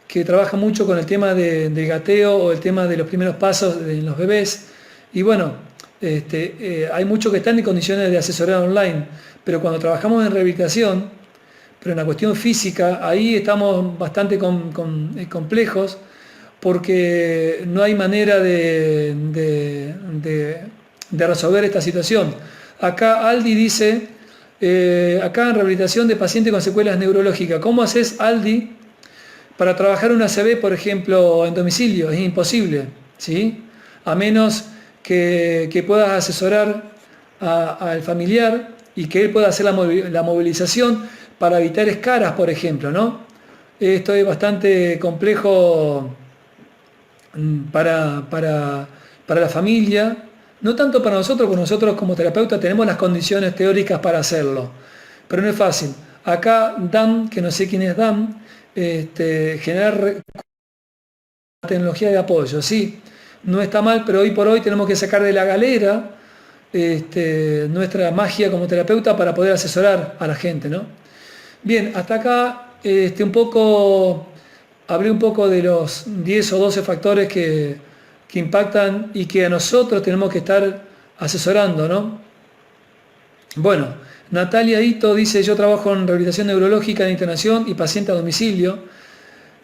que trabaja mucho con el tema del gateo o el tema de los primeros pasos en los bebés. Y bueno, hay muchos que están en condiciones de asesorar online, pero cuando trabajamos en rehabilitación, pero en la cuestión física, ahí estamos bastante complejos, porque no hay manera de resolver esta situación. Acá Aldi dice, acá en rehabilitación de pacientes con secuelas neurológicas, ¿cómo haces, Aldi, para trabajar una ACV, por ejemplo, en domicilio? Es imposible, ¿sí? A menos que puedas asesorar al familiar y que él pueda hacer la movilización para evitar escaras, por ejemplo, ¿no? Esto es bastante complejo para la familia, no tanto para nosotros, porque nosotros como terapeutas tenemos las condiciones teóricas para hacerlo, pero no es fácil. Acá Dan, que no sé quién es Dan, generar tecnología de apoyo, sí, no está mal, pero hoy por hoy tenemos que sacar de la galera nuestra magia como terapeuta para poder asesorar a la gente, ¿no? Bien, hasta acá hablé un poco de los 10 o 12 factores que impactan y que a nosotros tenemos que estar asesorando, ¿no? Bueno, Natalia Ito dice, yo trabajo en rehabilitación neurológica de internación y paciente a domicilio,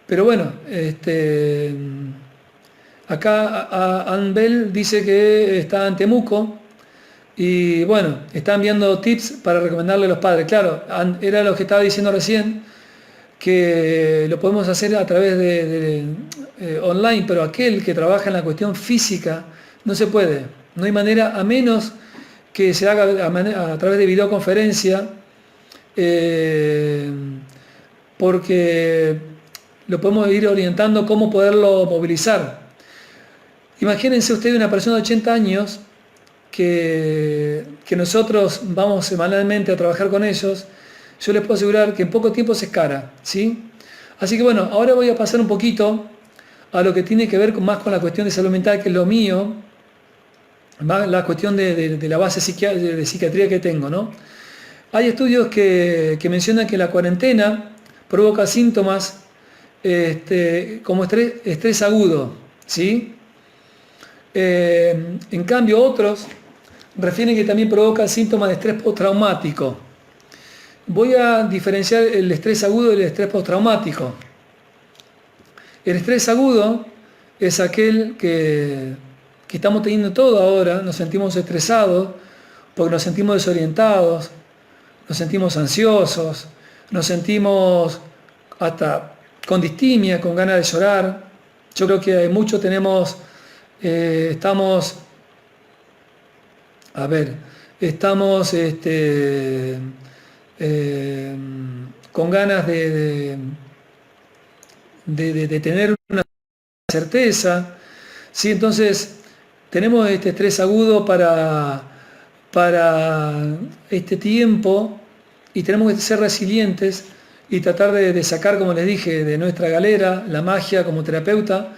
pero bueno, acá Anbel dice que está en Temuco y bueno, está enviando tips para recomendarle a los padres. Claro, era lo que estaba diciendo recién, que lo podemos hacer a través de online, pero aquel que trabaja en la cuestión física no se puede, no hay manera, a menos que se haga a través de videoconferencia, porque lo podemos ir orientando cómo poderlo movilizar. Imagínense ustedes una persona de 80 años que nosotros vamos semanalmente a trabajar con ellos. Yo les puedo asegurar que en poco tiempo se escara, ¿sí? Así que bueno, ahora voy a pasar un poquito a lo que tiene que ver más con la cuestión de salud mental, que es lo mío, más la cuestión de la base de psiquiatría que tengo, ¿no? Hay estudios que mencionan que la cuarentena provoca síntomas como estrés agudo, ¿sí? En cambio, otros refieren que también provoca síntomas de estrés postraumático. Voy a diferenciar el estrés agudo del estrés postraumático. El estrés agudo es aquel que estamos teniendo todo ahora, nos sentimos estresados porque nos sentimos desorientados, nos sentimos ansiosos, nos sentimos hasta con distimia, con ganas de llorar. Yo creo que muchos estamos con ganas de tener una certeza, ¿sí? Entonces tenemos este estrés agudo para este tiempo y tenemos que ser resilientes y tratar de sacar, como les dije, de nuestra galera la magia como terapeuta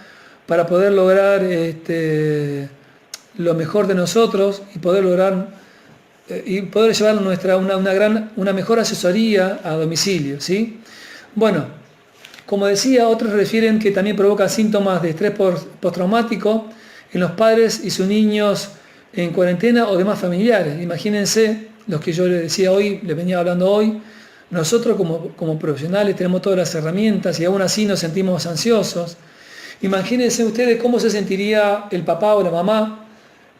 para poder lograr lo mejor de nosotros y poder llevar una mejor asesoría a domicilio, ¿sí? Bueno, como decía, otros refieren que también provoca síntomas de estrés postraumático en los padres y sus niños en cuarentena o demás familiares. Imagínense los que yo les decía hoy, les venía hablando hoy. Nosotros como profesionales tenemos todas las herramientas y aún así nos sentimos ansiosos. Imagínense ustedes cómo se sentiría el papá o la mamá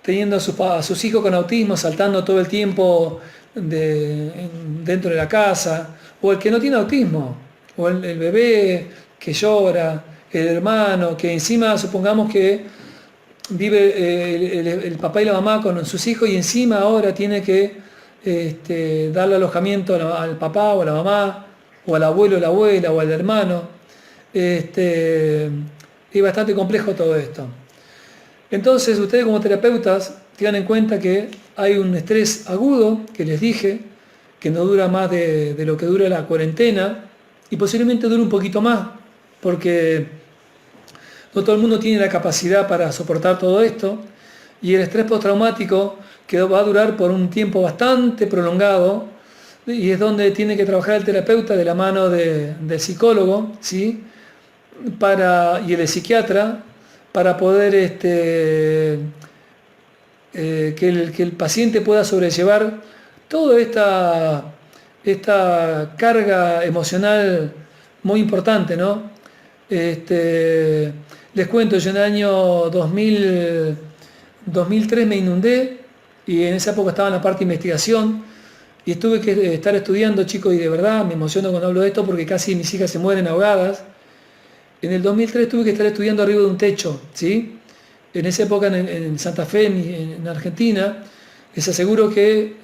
teniendo a sus hijos con autismo saltando todo el tiempo dentro de la casa, o el que no tiene autismo, o el bebé que llora, el hermano, que encima supongamos que vive el papá y la mamá con sus hijos y encima ahora tiene que darle alojamiento al papá o a la mamá, o al abuelo o la abuela, o al hermano. Es bastante complejo todo esto. Entonces ustedes como terapeutas tengan en cuenta que hay un estrés agudo, que les dije, que no dura más de lo que dura la cuarentena y posiblemente dure un poquito más, porque no todo el mundo tiene la capacidad para soportar todo esto, y el estrés postraumático que va a durar por un tiempo bastante prolongado, y es donde tiene que trabajar el terapeuta de la mano del psicólogo, ¿sí? Y el psiquiatra, para poder que el paciente pueda sobrellevar toda esta carga emocional muy importante, ¿no? Les cuento, yo en el año 2003 me inundé y en esa época estaba en la parte de investigación y tuve que estar estudiando, chicos, y de verdad me emociono cuando hablo de esto porque casi mis hijas se mueren ahogadas. En el 2003 tuve que estar estudiando arriba de un techo, ¿sí? En esa época en Santa Fe, en Argentina, les aseguro que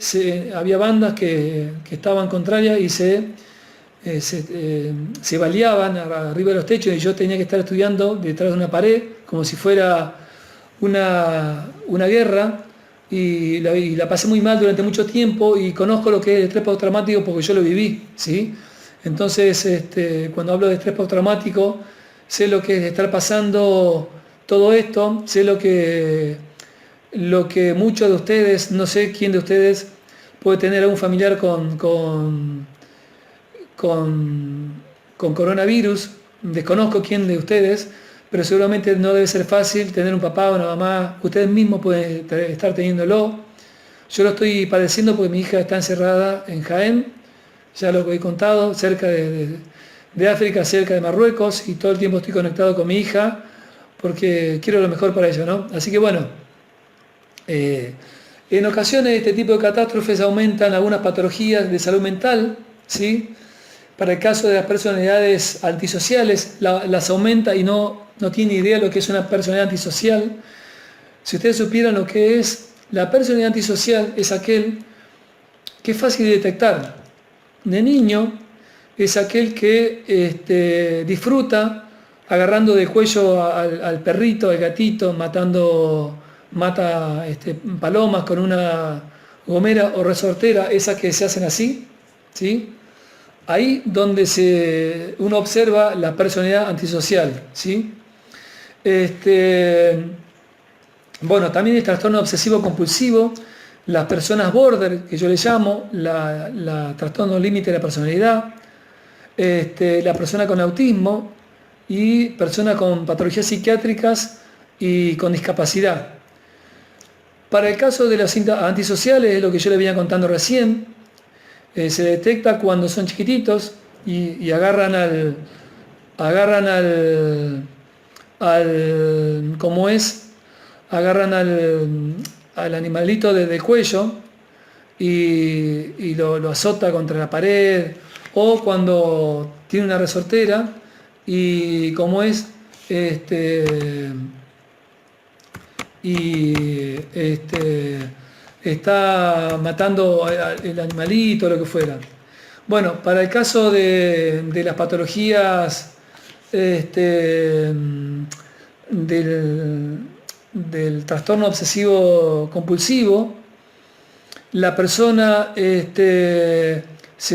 había bandas que estaban contrarias y se se baleaban arriba de los techos y yo tenía que estar estudiando detrás de una pared, como si fuera una guerra, y la pasé muy mal durante mucho tiempo y conozco lo que es el estrés postraumático porque yo lo viví, ¿sí? Entonces, cuando hablo de estrés postraumático, sé lo que es estar pasando todo esto, sé lo que muchos de ustedes, no sé quién de ustedes puede tener algún familiar con coronavirus, desconozco quién de ustedes, pero seguramente no debe ser fácil tener un papá o una mamá, ustedes mismos pueden estar teniéndolo. Yo lo estoy padeciendo porque mi hija está encerrada en Jaén, ya lo que he contado, cerca de África, cerca de Marruecos, y todo el tiempo estoy conectado con mi hija porque quiero lo mejor para ella, ¿no? Así que bueno, en ocasiones este tipo de catástrofes aumentan algunas patologías de salud mental, ¿sí? Para el caso de las personalidades antisociales, las aumenta y no tiene idea de lo que es una personalidad antisocial. Si ustedes supieran lo que es, la personalidad antisocial es aquel que es fácil de detectar. De niño es aquel que disfruta agarrando de cuello al perrito, al gatito, mata palomas con una gomera o resortera, esas que se hacen así, ¿sí? Ahí donde uno observa la personalidad antisocial, ¿sí? Bueno, también el trastorno obsesivo compulsivo, las personas border, que yo le llamo, la trastorno límite de la personalidad, la persona con autismo y personas con patologías psiquiátricas y con discapacidad. Para el caso de las antisociales, es lo que yo le venía contando recién, se detecta cuando son chiquititos y agarran ¿cómo es? Agarran al animalito desde el cuello y lo azota contra la pared, o cuando tiene una resortera y ¿cómo es? Está matando el animalito o lo que fuera. Bueno, para el caso de las patologías del trastorno obsesivo compulsivo, la persona se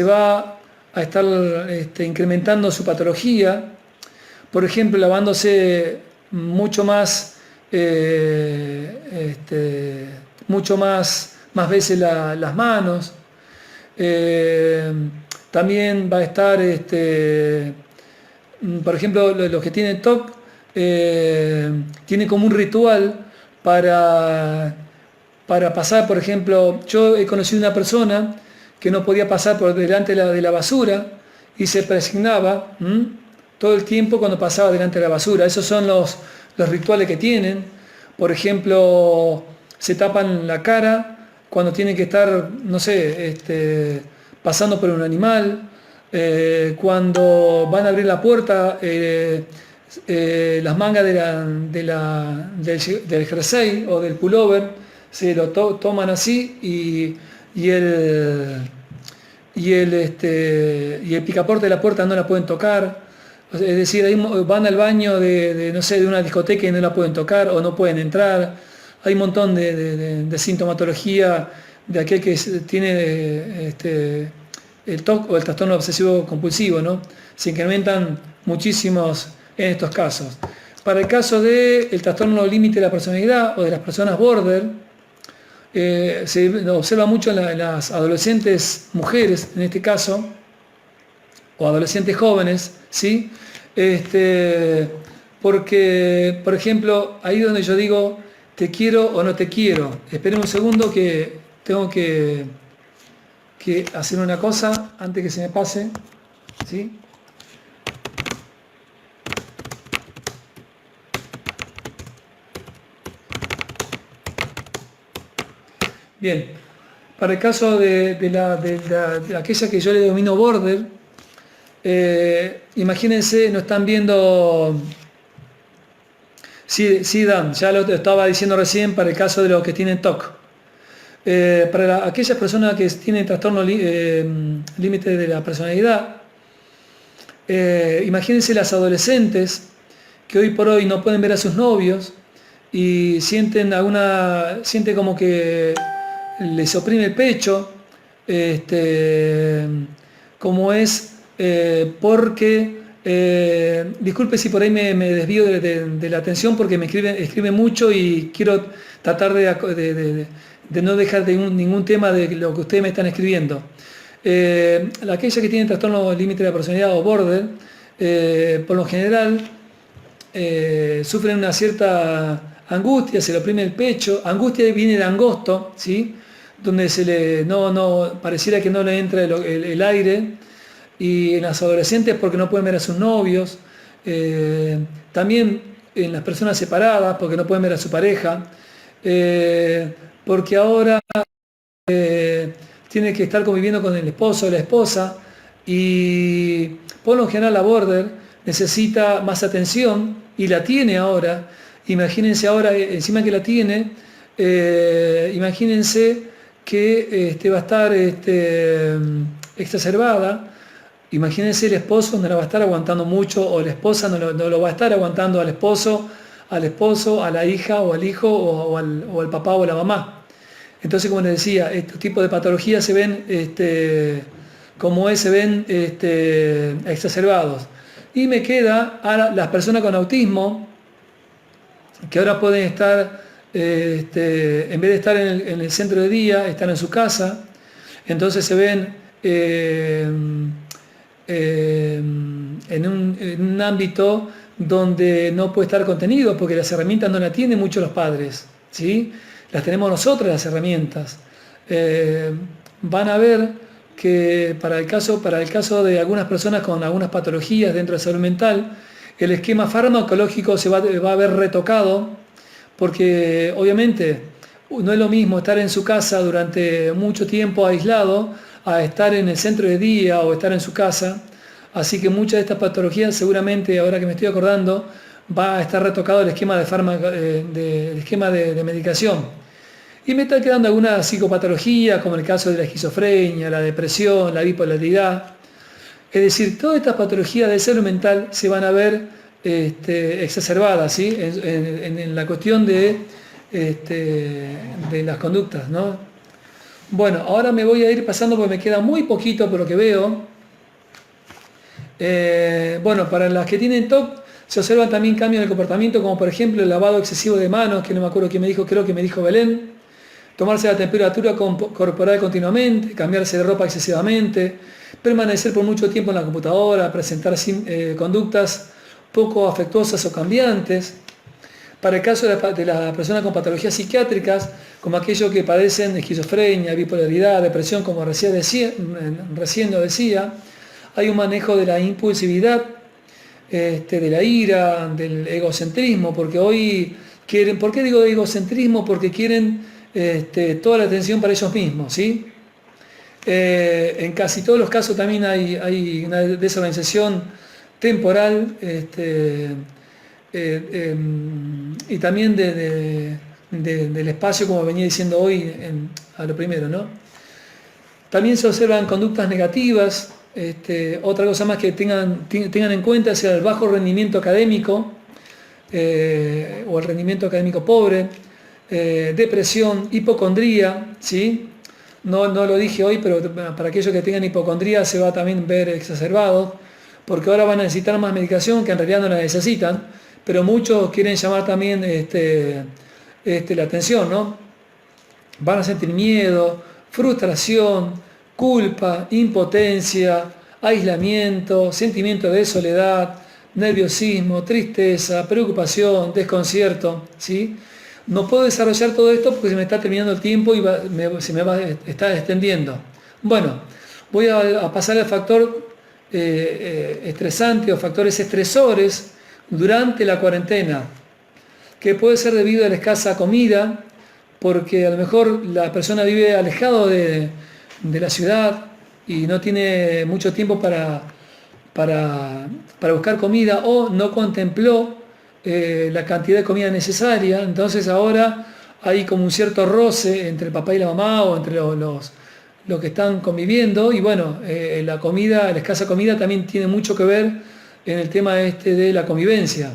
va a estar incrementando su patología, por ejemplo, lavándose mucho más más veces las manos. También va a estar, por ejemplo, los que tienen TOC, tienen como un ritual para pasar, por ejemplo, yo he conocido una persona que no podía pasar por delante de la basura y se persignaba todo el tiempo cuando pasaba delante de la basura. Esos son los rituales que tienen. Por ejemplo, se tapan la cara cuando tienen que estar, no sé, pasando por un animal. Cuando van a abrir la puerta, las mangas del jersey o del pullover se lo toman así y el picaporte de la puerta no la pueden tocar. Es decir, ahí van al baño no sé, de una discoteca y no la pueden tocar o no pueden entrar. Hay un montón de sintomatología de aquel que tiene el TOC o el trastorno obsesivo compulsivo, ¿no? Se incrementan muchísimos en estos casos. Para el caso del trastorno límite de la personalidad o de las personas border, se observa mucho en las adolescentes mujeres, en este caso, o adolescentes jóvenes, ¿sí? Porque, por ejemplo, ahí donde yo digo, te quiero o no te quiero. Esperen un segundo que tengo que hacer una cosa antes que se me pase, ¿sí? Bien, para el caso de aquella que yo le denomino border, imagínense, no están viendo. Sí, Dan, ya lo estaba diciendo recién para el caso de los que tienen TOC. Para aquellas personas que tienen trastorno límite de la personalidad, Imagínense las adolescentes que hoy por hoy no pueden ver a sus novios y sienten como que les oprime el pecho, este, como es porque, disculpe si por ahí me desvío de la atención porque me escribe mucho y quiero tratar de no dejar ningún tema de lo que ustedes me están escribiendo. Aquella que tiene trastorno límite de la personalidad o border, por lo general sufren una cierta angustia, se le oprime el pecho. Angustia viene de angosto, ¿sí? Donde pareciera que no le entra el aire. Y en las adolescentes porque no pueden ver a sus novios. También en las personas separadas porque no pueden ver a su pareja. Porque ahora tiene que estar conviviendo con el esposo o la esposa y por lo general la border necesita más atención y la tiene ahora. Imagínense ahora, encima que la tiene, imagínense que va a estar exacerbada. Imagínense el esposo no la va a estar aguantando mucho o la esposa no lo va a estar aguantando al esposo, a la hija o al hijo o al papá o a la mamá. Entonces, como les decía, estos tipos de patologías se ven, exacerbados. Y me queda a las personas con autismo, que ahora pueden estar, en vez de estar en el centro de día, están en su casa. Entonces se ven en un ámbito donde no puede estar contenido, porque las herramientas no las tienen mucho los padres, ¿sí? Las tenemos nosotros las herramientas. Van a ver que para el caso de algunas personas con algunas patologías dentro de salud mental, el esquema farmacológico se va a ver retocado, porque obviamente no es lo mismo estar en su casa durante mucho tiempo aislado a estar en el centro de día o estar en su casa. Así que muchas de estas patologías seguramente, ahora que me estoy acordando, va a estar retocado el esquema de medicación. Y me está quedando alguna psicopatología, como el caso de la esquizofrenia, la depresión, la bipolaridad. Es decir, todas estas patologías de salud mental se van a ver exacerbadas, ¿sí? en la cuestión de las conductas, ¿no? Bueno, ahora me voy a ir pasando porque me queda muy poquito por lo que veo. Bueno, para las que tienen TOC se observan también cambios en el comportamiento, como por ejemplo el lavado excesivo de manos, que no me acuerdo quién me dijo, creo que me dijo Belén. Tomarse la temperatura corporal continuamente, cambiarse de ropa excesivamente, permanecer por mucho tiempo en la computadora, presentar conductas poco afectuosas o cambiantes. Para el caso de las personas con patologías psiquiátricas, como aquellos que padecen esquizofrenia, bipolaridad, depresión, como recién lo decía, hay un manejo de la impulsividad, de la ira, del egocentrismo, porque hoy quieren, ¿por qué digo egocentrismo? Porque quieren toda la atención para ellos mismos, ¿sí? En casi todos los casos también hay una desorganización temporal y también del espacio, como venía diciendo hoy a lo primero, ¿no? También se observan conductas negativas. Otra cosa más que tengan en cuenta es el bajo rendimiento académico o el rendimiento académico pobre, depresión, hipocondría, ¿sí? No lo dije hoy, pero para aquellos que tengan hipocondría se va a también ver exacerbado, porque ahora van a necesitar más medicación que en realidad no la necesitan, pero muchos quieren llamar también la atención, ¿no? Van a sentir miedo, frustración, culpa, impotencia, aislamiento, sentimiento de soledad, nerviosismo, tristeza, preocupación, desconcierto, ¿sí? No puedo desarrollar todo esto porque se me está terminando el tiempo y se me está extendiendo. Bueno, voy a pasar al factor estresante o factores estresores durante la cuarentena, que puede ser debido a la escasa comida, porque a lo mejor la persona vive alejado de la ciudad y no tiene mucho tiempo para buscar comida o no contempló la cantidad de comida necesaria. Entonces ahora hay como un cierto roce entre el papá y la mamá o entre los que están conviviendo. Y bueno, la comida, la escasa comida también tiene mucho que ver en el tema de la convivencia.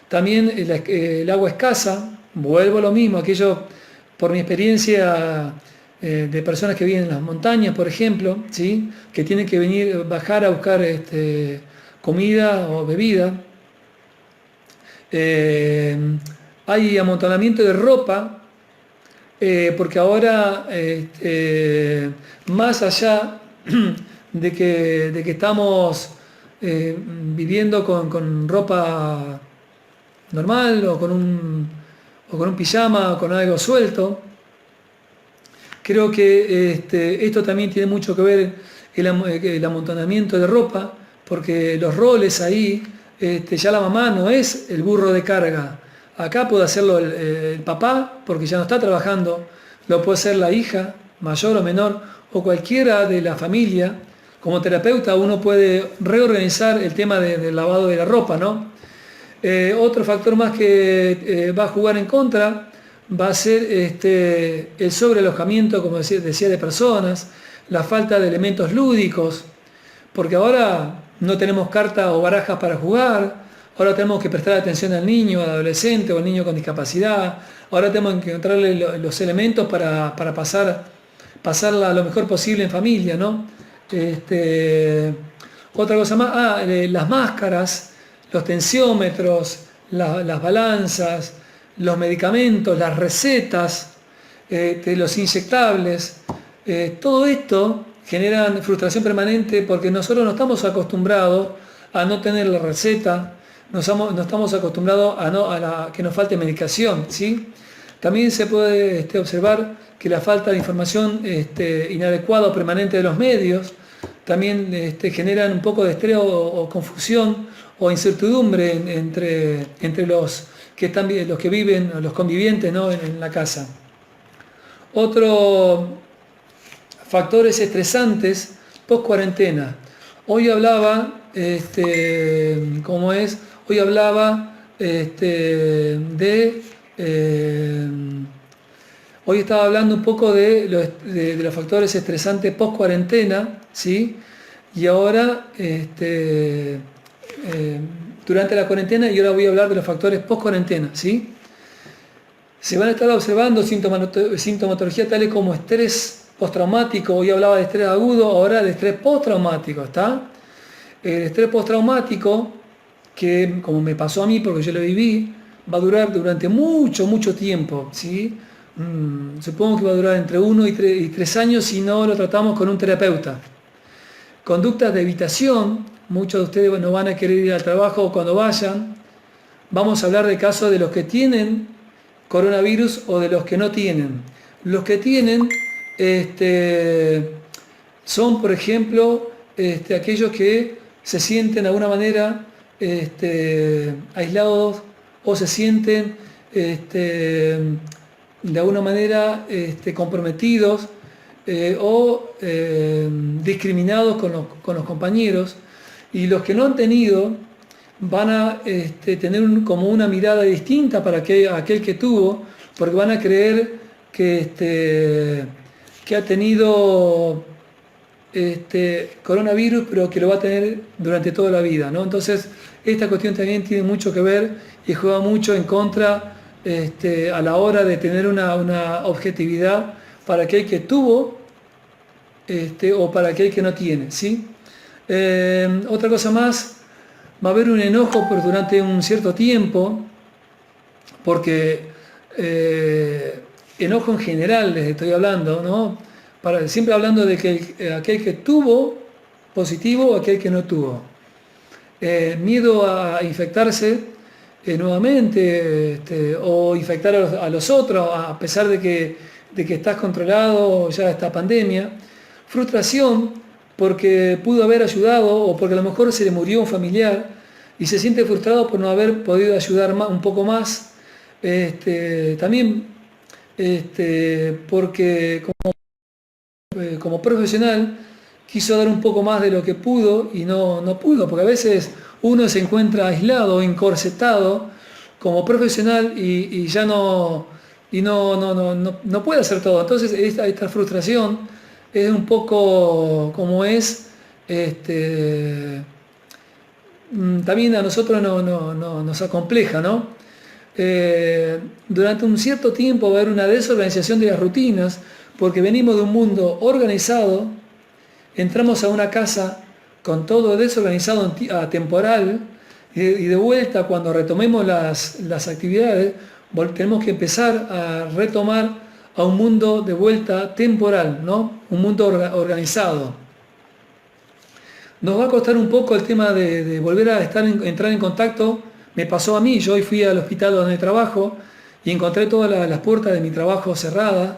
También el agua escasa, vuelvo a lo mismo, aquello por mi experiencia de personas que viven en las montañas, por ejemplo, ¿sí? Que tienen que bajar a buscar comida o bebida. Hay amontonamiento de ropa, porque ahora, más allá de que estamos viviendo con ropa normal o con un pijama o con algo suelto, creo que esto también tiene mucho que ver el amontonamiento de ropa, porque los roles ahí, ya la mamá no es el burro de carga. Acá puede hacerlo el papá, porque ya no está trabajando, lo puede hacer la hija, mayor o menor, o cualquiera de la familia. Como terapeuta uno puede reorganizar el tema del lavado de la ropa, ¿no? Otro factor más que va a jugar en contra va a ser el sobrealojamiento, como decía, de personas, la falta de elementos lúdicos, porque ahora no tenemos cartas o barajas para jugar, ahora tenemos que prestar atención al niño, al adolescente o al niño con discapacidad, ahora tenemos que encontrarle los elementos para pasarla lo mejor posible en familia, ¿no? Otra cosa más, las máscaras, los tensiómetros, las balanzas, los medicamentos, las recetas, los inyectables, todo esto generan frustración permanente porque nosotros no estamos acostumbrados a no tener la receta, no estamos acostumbrados a que nos falte medicación, ¿sí? También se puede observar que la falta de información inadecuada o permanente de los medios también generan un poco de estrés o confusión o incertidumbre entre los que viven, los convivientes, ¿no? en la casa. Otro factores estresantes post cuarentena. Hoy hablaba, Hoy hablaba hoy estaba hablando un poco de los factores estresantes post cuarentena, ¿sí? Y ahora, durante la cuarentena, y ahora voy a hablar de los factores post cuarentena, ¿sí? Se van a estar observando sintomatología tales como estrés postraumático. Hoy hablaba de estrés agudo, ahora de estrés postraumático, ¿está? El estrés postraumático, que como me pasó a mí porque yo lo viví, va a durar durante mucho tiempo, ¿sí? Supongo que va a durar entre 1 y 3 años si no lo tratamos con un terapeuta. Conductas de evitación, muchos de ustedes no van a querer ir al trabajo cuando vayan. Vamos a hablar de casos de los que tienen coronavirus o de los que no tienen. Los que tienen son, por ejemplo, aquellos que se sienten de alguna manera aislados o se sienten de alguna manera comprometidos o discriminados con los compañeros, y los que no han tenido van a tener como una mirada distinta para aquel que tuvo, porque van a creer que ha tenido coronavirus, pero que lo va a tener durante toda la vida, ¿no? Entonces, esta cuestión también tiene mucho que ver y juega mucho en contra a la hora de tener una objetividad para aquel que tuvo o para aquel que no tiene, ¿sí? Otra cosa más, va a haber un enojo durante un cierto tiempo, porque enojo en general les estoy hablando, ¿no? Siempre hablando de que aquel que tuvo positivo o aquel que no tuvo. Miedo a infectarse nuevamente o infectar a los otros, a pesar de que estás controlado ya esta pandemia. Frustración porque pudo haber ayudado o porque a lo mejor se le murió un familiar y se siente frustrado por no haber podido ayudar un poco más. También porque como profesional quiso dar un poco más de lo que pudo y no pudo, porque a veces uno se encuentra aislado, encorsetado como profesional y ya no puede hacer todo. Entonces esta frustración es un poco como es, este, también a nosotros nos acompleja, ¿no? Durante un cierto tiempo va a haber una desorganización de las rutinas, porque venimos de un mundo organizado, entramos a una casa con todo desorganizado temporal, y de vuelta cuando retomemos las actividades, tenemos que empezar a retomar a un mundo de vuelta temporal, ¿no? Un mundo organizado. Nos va a costar un poco el tema de volver a entrar en contacto. Me pasó a mí, yo hoy fui al hospital donde trabajo y encontré todas las puertas de mi trabajo cerradas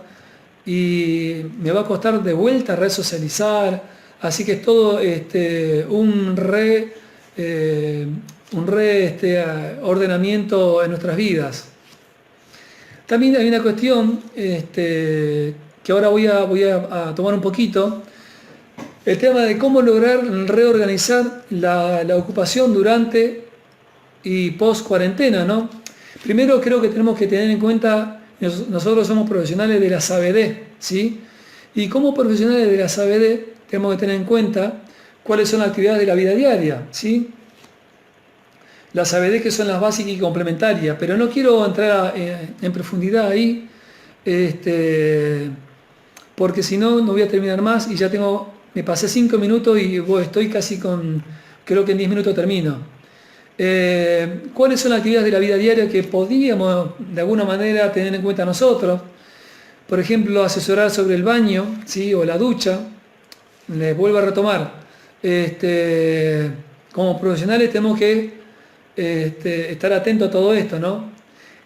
y me va a costar de vuelta resocializar, así que es todo ordenamiento en nuestras vidas. También hay una cuestión que ahora voy a tomar un poquito, el tema de cómo lograr reorganizar la ocupación durante y post cuarentena, ¿no? Primero creo que tenemos que tener en cuenta, nosotros somos profesionales de la ABD, ¿sí? Y como profesionales de la ABD tenemos que tener en cuenta cuáles son las actividades de la vida diaria, ¿sí? Las ABD que son las básicas y complementarias, pero no quiero entrar en profundidad ahí, porque si no, no voy a terminar más y ya me pasé 5 minutos y estoy casi creo que en 10 minutos termino. ¿Cuáles son las actividades de la vida diaria que podríamos de alguna manera tener en cuenta nosotros? Por ejemplo, asesorar sobre el baño, ¿sí? O la ducha. Les vuelvo a retomar. Como profesionales tenemos que estar atentos a todo esto, ¿no?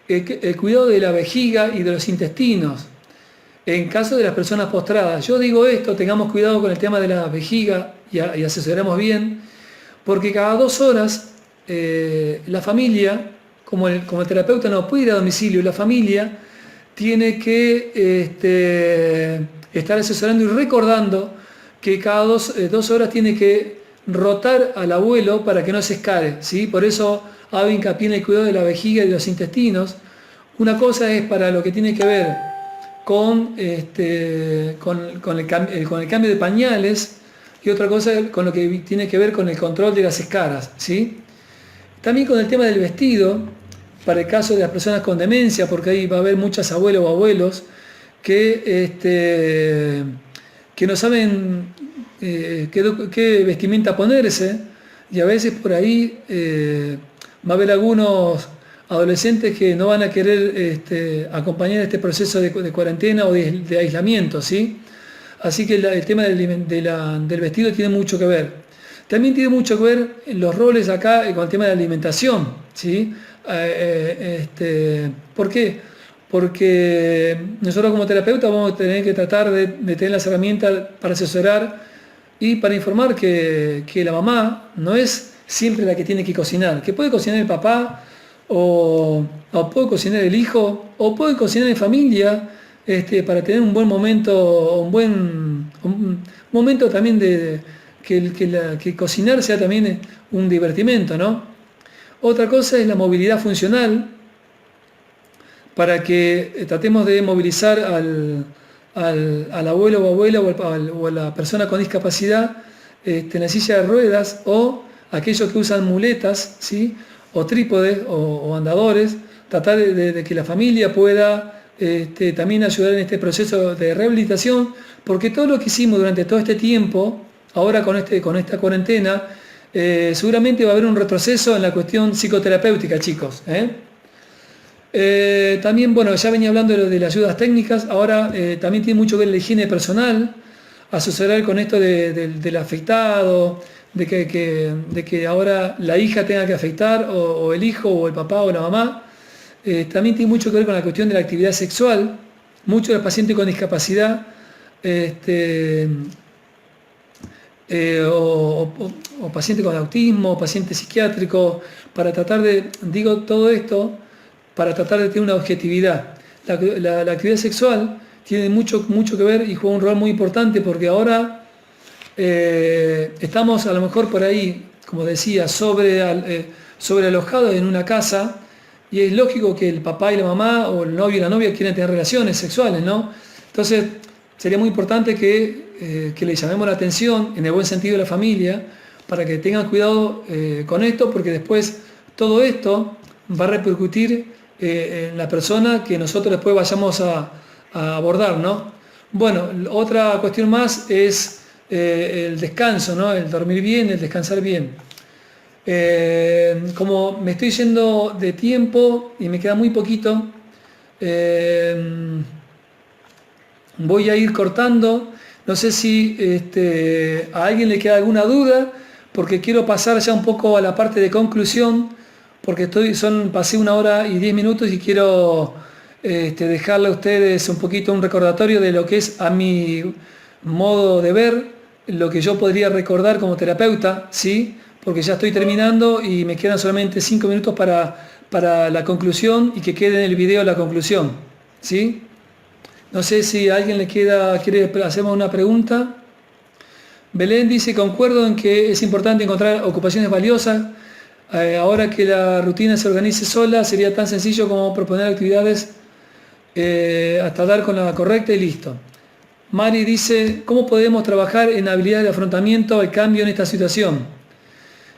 El cuidado de la vejiga y de los intestinos. En caso de las personas postradas, yo digo esto, tengamos cuidado con el tema de la vejiga y asesoremos bien, porque cada 2 horas la familia, como el terapeuta no puede ir a domicilio, la familia tiene que estar asesorando y recordando que cada 2 horas tiene que rotar al abuelo para que no se escare, ¿sí? Por eso hago hincapié en el cuidado de la vejiga y de los intestinos. Una cosa es para lo que tiene que ver con el cambio de pañales y otra cosa con lo que tiene que ver con el control de las escaras, ¿sí? También con el tema del vestido, para el caso de las personas con demencia, porque ahí va a haber muchas abuelas o abuelos que no saben qué vestimenta ponerse, y a veces por ahí va a haber algunos adolescentes que no van a querer acompañar este proceso de cuarentena o de aislamiento, ¿sí? Así que el tema del vestido tiene mucho que ver. También tiene mucho que ver los roles acá con el tema de la alimentación, ¿sí? ¿Por qué? Porque nosotros como terapeutas vamos a tener que tratar de tener las herramientas para asesorar y para informar que la mamá no es siempre la que tiene que cocinar, que puede cocinar el papá o puede cocinar el hijo o puede cocinar en familia para tener un buen momento, un momento también de que cocinar sea también un divertimento, ¿no? Otra cosa es la movilidad funcional, para que tratemos de movilizar al abuelo o abuela o a la persona con discapacidad en la silla de ruedas o aquellos que usan muletas, ¿sí? O trípodes o andadores, tratar de que la familia pueda también ayudar en este proceso de rehabilitación, porque todo lo que hicimos durante todo este tiempo, ahora con esta cuarentena, seguramente va a haber un retroceso en la cuestión psicoterapéutica, chicos. También, bueno, ya venía hablando de las ayudas técnicas, ahora también tiene mucho que ver la higiene personal, asesorar con esto del afectado, de que ahora la hija tenga que afectar, o el hijo, o el papá, o la mamá. También tiene mucho que ver con la cuestión de la actividad sexual. Muchos de los pacientes con discapacidad o pacientes con autismo, o pacientes psiquiátricos, para tratar digo todo esto, para tratar de tener una objetividad. La actividad sexual tiene mucho que ver y juega un rol muy importante, porque ahora estamos a lo mejor por ahí, como decía, sobrealojados en una casa, y es lógico que el papá y la mamá o el novio y la novia quieren tener relaciones sexuales, ¿no? Entonces, sería muy importante que le llamemos la atención, en el buen sentido de la familia, para que tengan cuidado con esto, porque después todo esto va a repercutir en la persona que nosotros después vayamos a abordar, ¿no? Bueno, otra cuestión más es el descanso, ¿no? El dormir bien, el descansar bien. Como me estoy yendo de tiempo y me queda muy poquito, voy a ir cortando. No sé si a alguien le queda alguna duda, porque quiero pasar ya un poco a la parte de conclusión, porque pasé 1 hora y 10 minutos y quiero dejarle a ustedes un poquito un recordatorio de lo que es a mi modo de ver, lo que yo podría recordar como terapeuta, ¿sí? Porque ya estoy terminando y me quedan solamente 5 minutos para la conclusión y que quede en el video la conclusión, ¿sí? No sé si a alguien quiere hacerme una pregunta. Belén dice, concuerdo en que es importante encontrar ocupaciones valiosas. Ahora que la rutina se organice sola, sería tan sencillo como proponer actividades hasta dar con la correcta y listo. Mari dice, ¿cómo podemos trabajar en habilidades de afrontamiento al cambio en esta situación?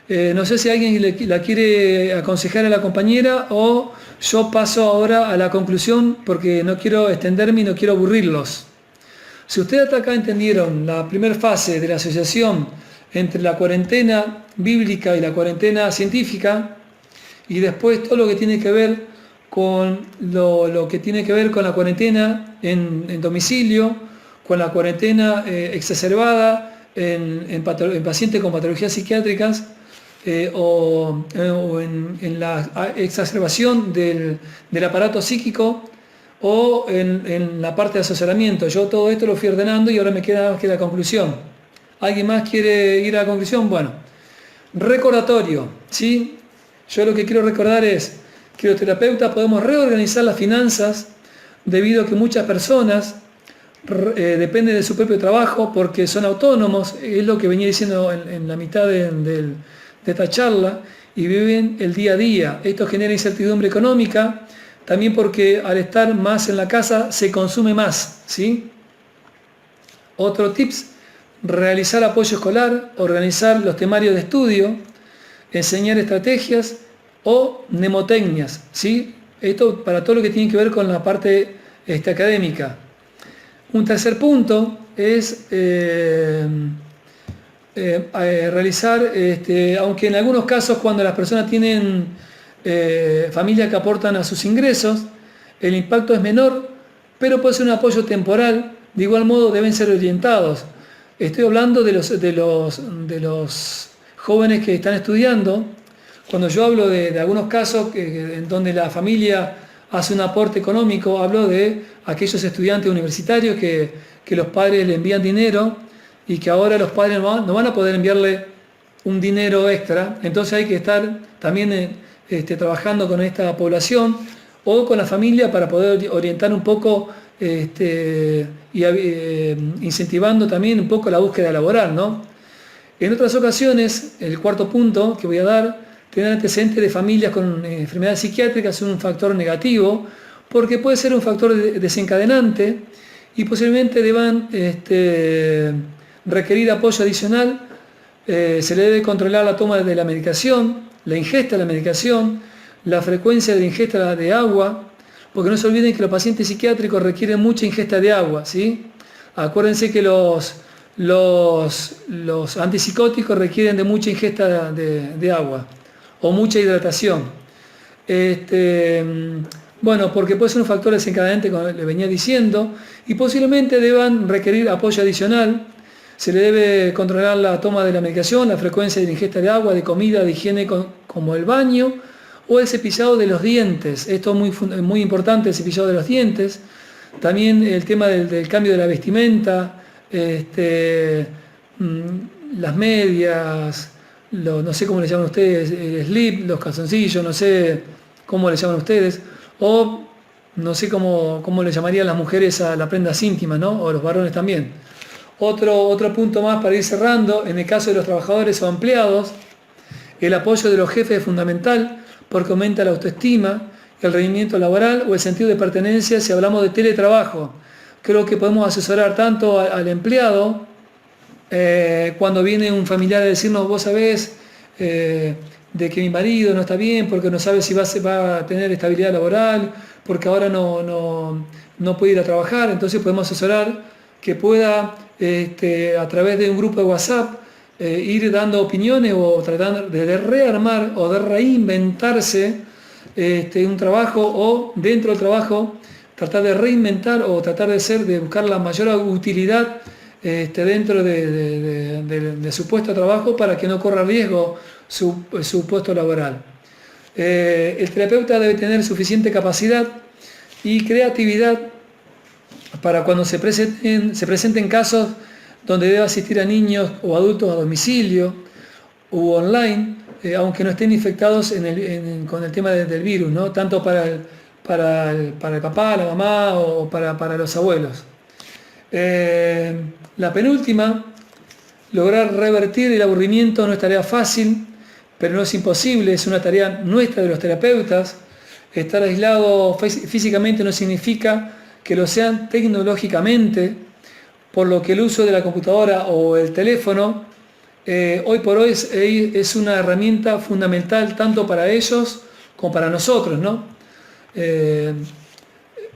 No sé si alguien la quiere aconsejar a la compañera o yo paso ahora a la conclusión porque no quiero extenderme y no quiero aburrirlos. Si ustedes hasta acá entendieron la primera fase de la asociación entre la cuarentena bíblica y la cuarentena científica, y después todo lo que tiene que ver con lo que tiene que ver con la cuarentena en domicilio, con la cuarentena exacerbada en pacientes con patologías psiquiátricas, o en la exacerbación del aparato psíquico, o en la parte de asesoramiento. Yo todo esto lo fui ordenando y ahora me queda la conclusión. ¿Alguien más quiere ir a la conclusión? Bueno, recordatorio, ¿sí? Yo lo que quiero recordar es que los terapeutas podemos reorganizar las finanzas debido a que muchas personas dependen de su propio trabajo porque son autónomos, es lo que venía diciendo en la mitad de esta charla, y viven el día a día. Esto genera incertidumbre económica, también porque al estar más en la casa se consume más, ¿sí? Otro tips, realizar apoyo escolar, organizar los temarios de estudio, enseñar estrategias o mnemotecnias, ¿sí? Esto para todo lo que tiene que ver con la parte académica. Un tercer punto es realizar, aunque en algunos casos cuando las personas tienen familias que aportan a sus ingresos, el impacto es menor, pero puede ser un apoyo temporal. De igual modo deben ser orientados. Estoy hablando de los jóvenes que están estudiando. Cuando yo hablo de algunos casos en donde la familia hace un aporte económico, hablo de aquellos estudiantes universitarios que los padres le envían dinero y que ahora los padres no van a poder enviarle un dinero extra. Entonces hay que estar también trabajando con esta población o con la familia para poder orientar un poco y incentivando también un poco la búsqueda laboral, ¿no? En otras ocasiones, el cuarto punto que voy a dar, tener antecedentes de familias con enfermedades psiquiátricas es un factor negativo porque puede ser un factor desencadenante y posiblemente deban requerir apoyo adicional. Se le debe controlar la toma de la medicación, la ingesta de la medicación, la frecuencia de ingesta de agua, porque no se olviden que los pacientes psiquiátricos requieren mucha ingesta de agua, ¿sí? Acuérdense que los antipsicóticos requieren de mucha ingesta de agua o mucha hidratación. Bueno, porque puede ser un factor desencadenante, como le venía diciendo, y posiblemente deban requerir apoyo adicional. Se le debe controlar la toma de la medicación, la frecuencia de la ingesta de agua, de comida, de higiene como el baño o el cepillado de los dientes. Esto es muy importante, el cepillado de los dientes. También el tema del cambio de la vestimenta, las medias, no sé cómo le llaman ustedes, el slip, los calzoncillos, no sé cómo le llaman ustedes, o no sé cómo le llamarían las mujeres a las prendas íntimas, ¿no? O los varones también. Otro punto más para ir cerrando, en el caso de los trabajadores o empleados, el apoyo de los jefes es fundamental porque aumenta la autoestima, el rendimiento laboral o el sentido de pertenencia si hablamos de teletrabajo, creo que podemos asesorar tanto al empleado, cuando viene un familiar a decirnos, vos sabés de que mi marido no está bien porque no sabe si va a tener estabilidad laboral, porque ahora no puede ir a trabajar, entonces podemos asesorar que pueda, a través de un grupo de WhatsApp, ir dando opiniones o tratando de rearmar o de reinventarse un trabajo, o dentro del trabajo tratar de reinventar o tratar de buscar la mayor utilidad dentro de su puesto de trabajo para que no corra riesgo su puesto laboral. El terapeuta debe tener suficiente capacidad y creatividad para cuando se presenten casos donde deba asistir a niños o adultos a domicilio u online, aunque no estén infectados con el tema del virus, ¿no? Tanto para el papá, la mamá o para los abuelos. La penúltima, lograr revertir el aburrimiento no es tarea fácil, pero no es imposible, es una tarea nuestra de los terapeutas. Estar aislado físicamente no significa que lo sean tecnológicamente, por lo que el uso de la computadora o el teléfono hoy por hoy es una herramienta fundamental tanto para ellos como para nosotros, ¿no?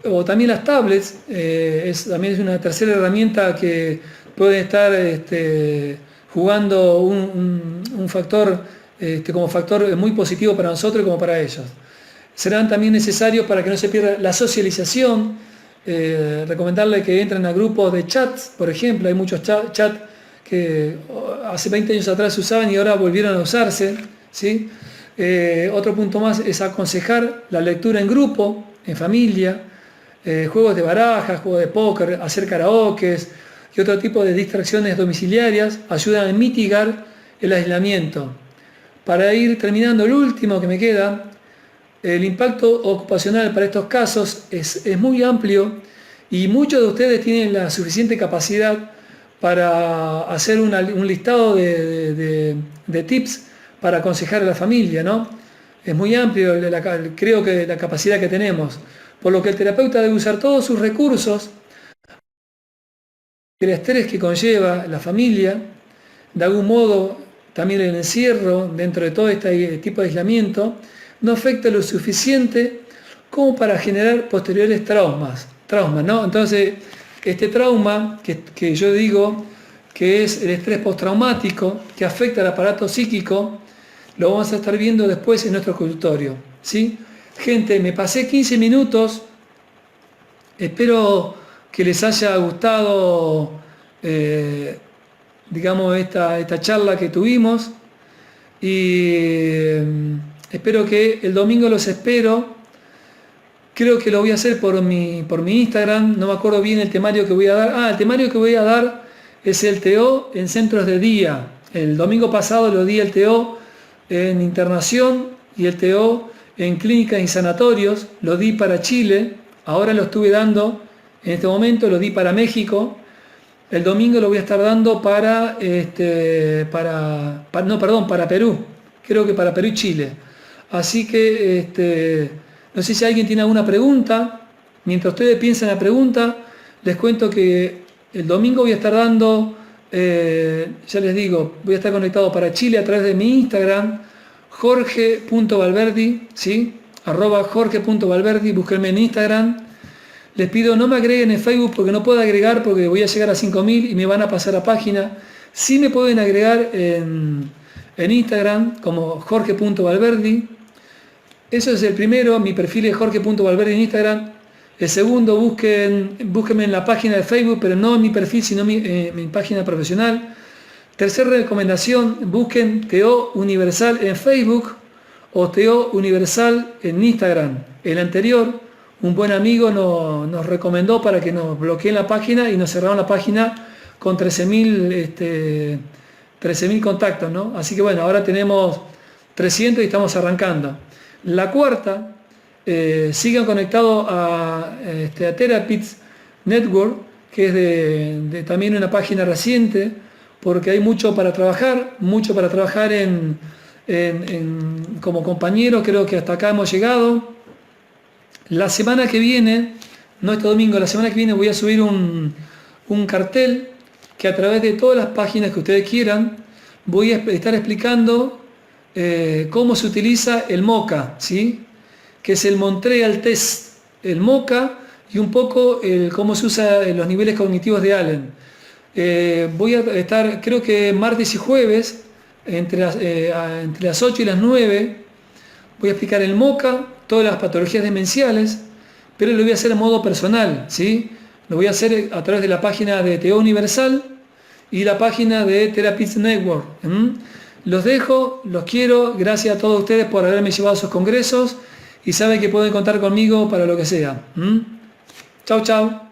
O también las tablets, también es una tercera herramienta que puede estar jugando un factor como factor muy positivo para nosotros y como para ellos. Serán también necesarios para que no se pierda la socialización, recomendarle que entren a grupos de chats, por ejemplo, hay muchos chats que hace 20 años atrás se usaban y ahora volvieron a usarse, ¿sí? Otro punto más es aconsejar la lectura en grupo, en familia, juegos de barajas, juegos de póker, hacer karaokes y otro tipo de distracciones domiciliarias ayudan a mitigar el aislamiento. Para ir terminando, el último que me queda, el impacto ocupacional para estos casos es muy amplio y muchos de ustedes tienen la suficiente capacidad para hacer un listado de tips para aconsejar a la familia, ¿no? Es muy amplio, creo que la capacidad que tenemos, por lo que el terapeuta debe usar todos sus recursos. El estrés que conlleva la familia, de algún modo también el encierro dentro de todo este tipo de aislamiento, no afecta lo suficiente como para generar posteriores traumas, ¿no? Entonces, este trauma que yo digo que es el estrés postraumático, que afecta al aparato psíquico, lo vamos a estar viendo después en nuestro consultorio, ¿sí? Gente, me pasé 15 minutos, espero que les haya gustado, digamos, esta charla que tuvimos y espero que el domingo los espero. Creo que lo voy a hacer por mi Instagram, no me acuerdo bien el temario que voy a dar. El temario que voy a dar es el TO en centros de día. El domingo pasado lo di el TO en internación y el TO en clínicas y sanatorios, lo di para Chile, ahora lo estuve dando, en este momento lo di para México, el domingo lo voy a estar dando para Perú, creo que para Perú y Chile. Así que no sé si alguien tiene alguna pregunta. Mientras ustedes piensan la pregunta, les cuento que el domingo voy a estar dando, ya les digo, voy a estar conectado para Chile a través de mi Instagram, jorge.valverdi, ¿sí? @jorge.valverdi, búsquenme en Instagram. Les pido no me agreguen en Facebook porque no puedo agregar porque voy a llegar a 5.000 y me van a pasar a página. Sí me pueden agregar en Instagram como jorge.valverdi. Eso es el primero, mi perfil es jorge.valverdi en Instagram. El segundo, búsquenme en la página de Facebook, pero no en mi perfil, sino en mi página profesional. Tercera recomendación, busquen TO Universal en Facebook o TO Universal en Instagram. El anterior, un buen amigo nos recomendó para que nos bloqueen la página y nos cerraron la página con 13.000 contactos, ¿no? Así que bueno, ahora tenemos 300 y estamos arrancando. La cuarta, sigan conectados a Therapists Network, que es también una página reciente, porque hay mucho para trabajar como compañero, creo que hasta acá hemos llegado. La semana que viene no este domingo, la semana que viene voy a subir un cartel que a través de todas las páginas que ustedes quieran voy a estar explicando cómo se utiliza el MoCA, ¿sí? Que es el Montreal Test, el MoCA y un poco cómo se usa los niveles cognitivos de Allen. Voy a estar, creo que martes y jueves, entre las 8 y las 9, voy a explicar el MoCA, todas las patologías demenciales, pero lo voy a hacer en modo personal, ¿sí? Lo voy a hacer a través de la página de TO Universal y la página de Therapies Network. Los dejo, los quiero, gracias a todos ustedes por haberme llevado a sus congresos y saben que pueden contar conmigo para lo que sea. Chau, chau.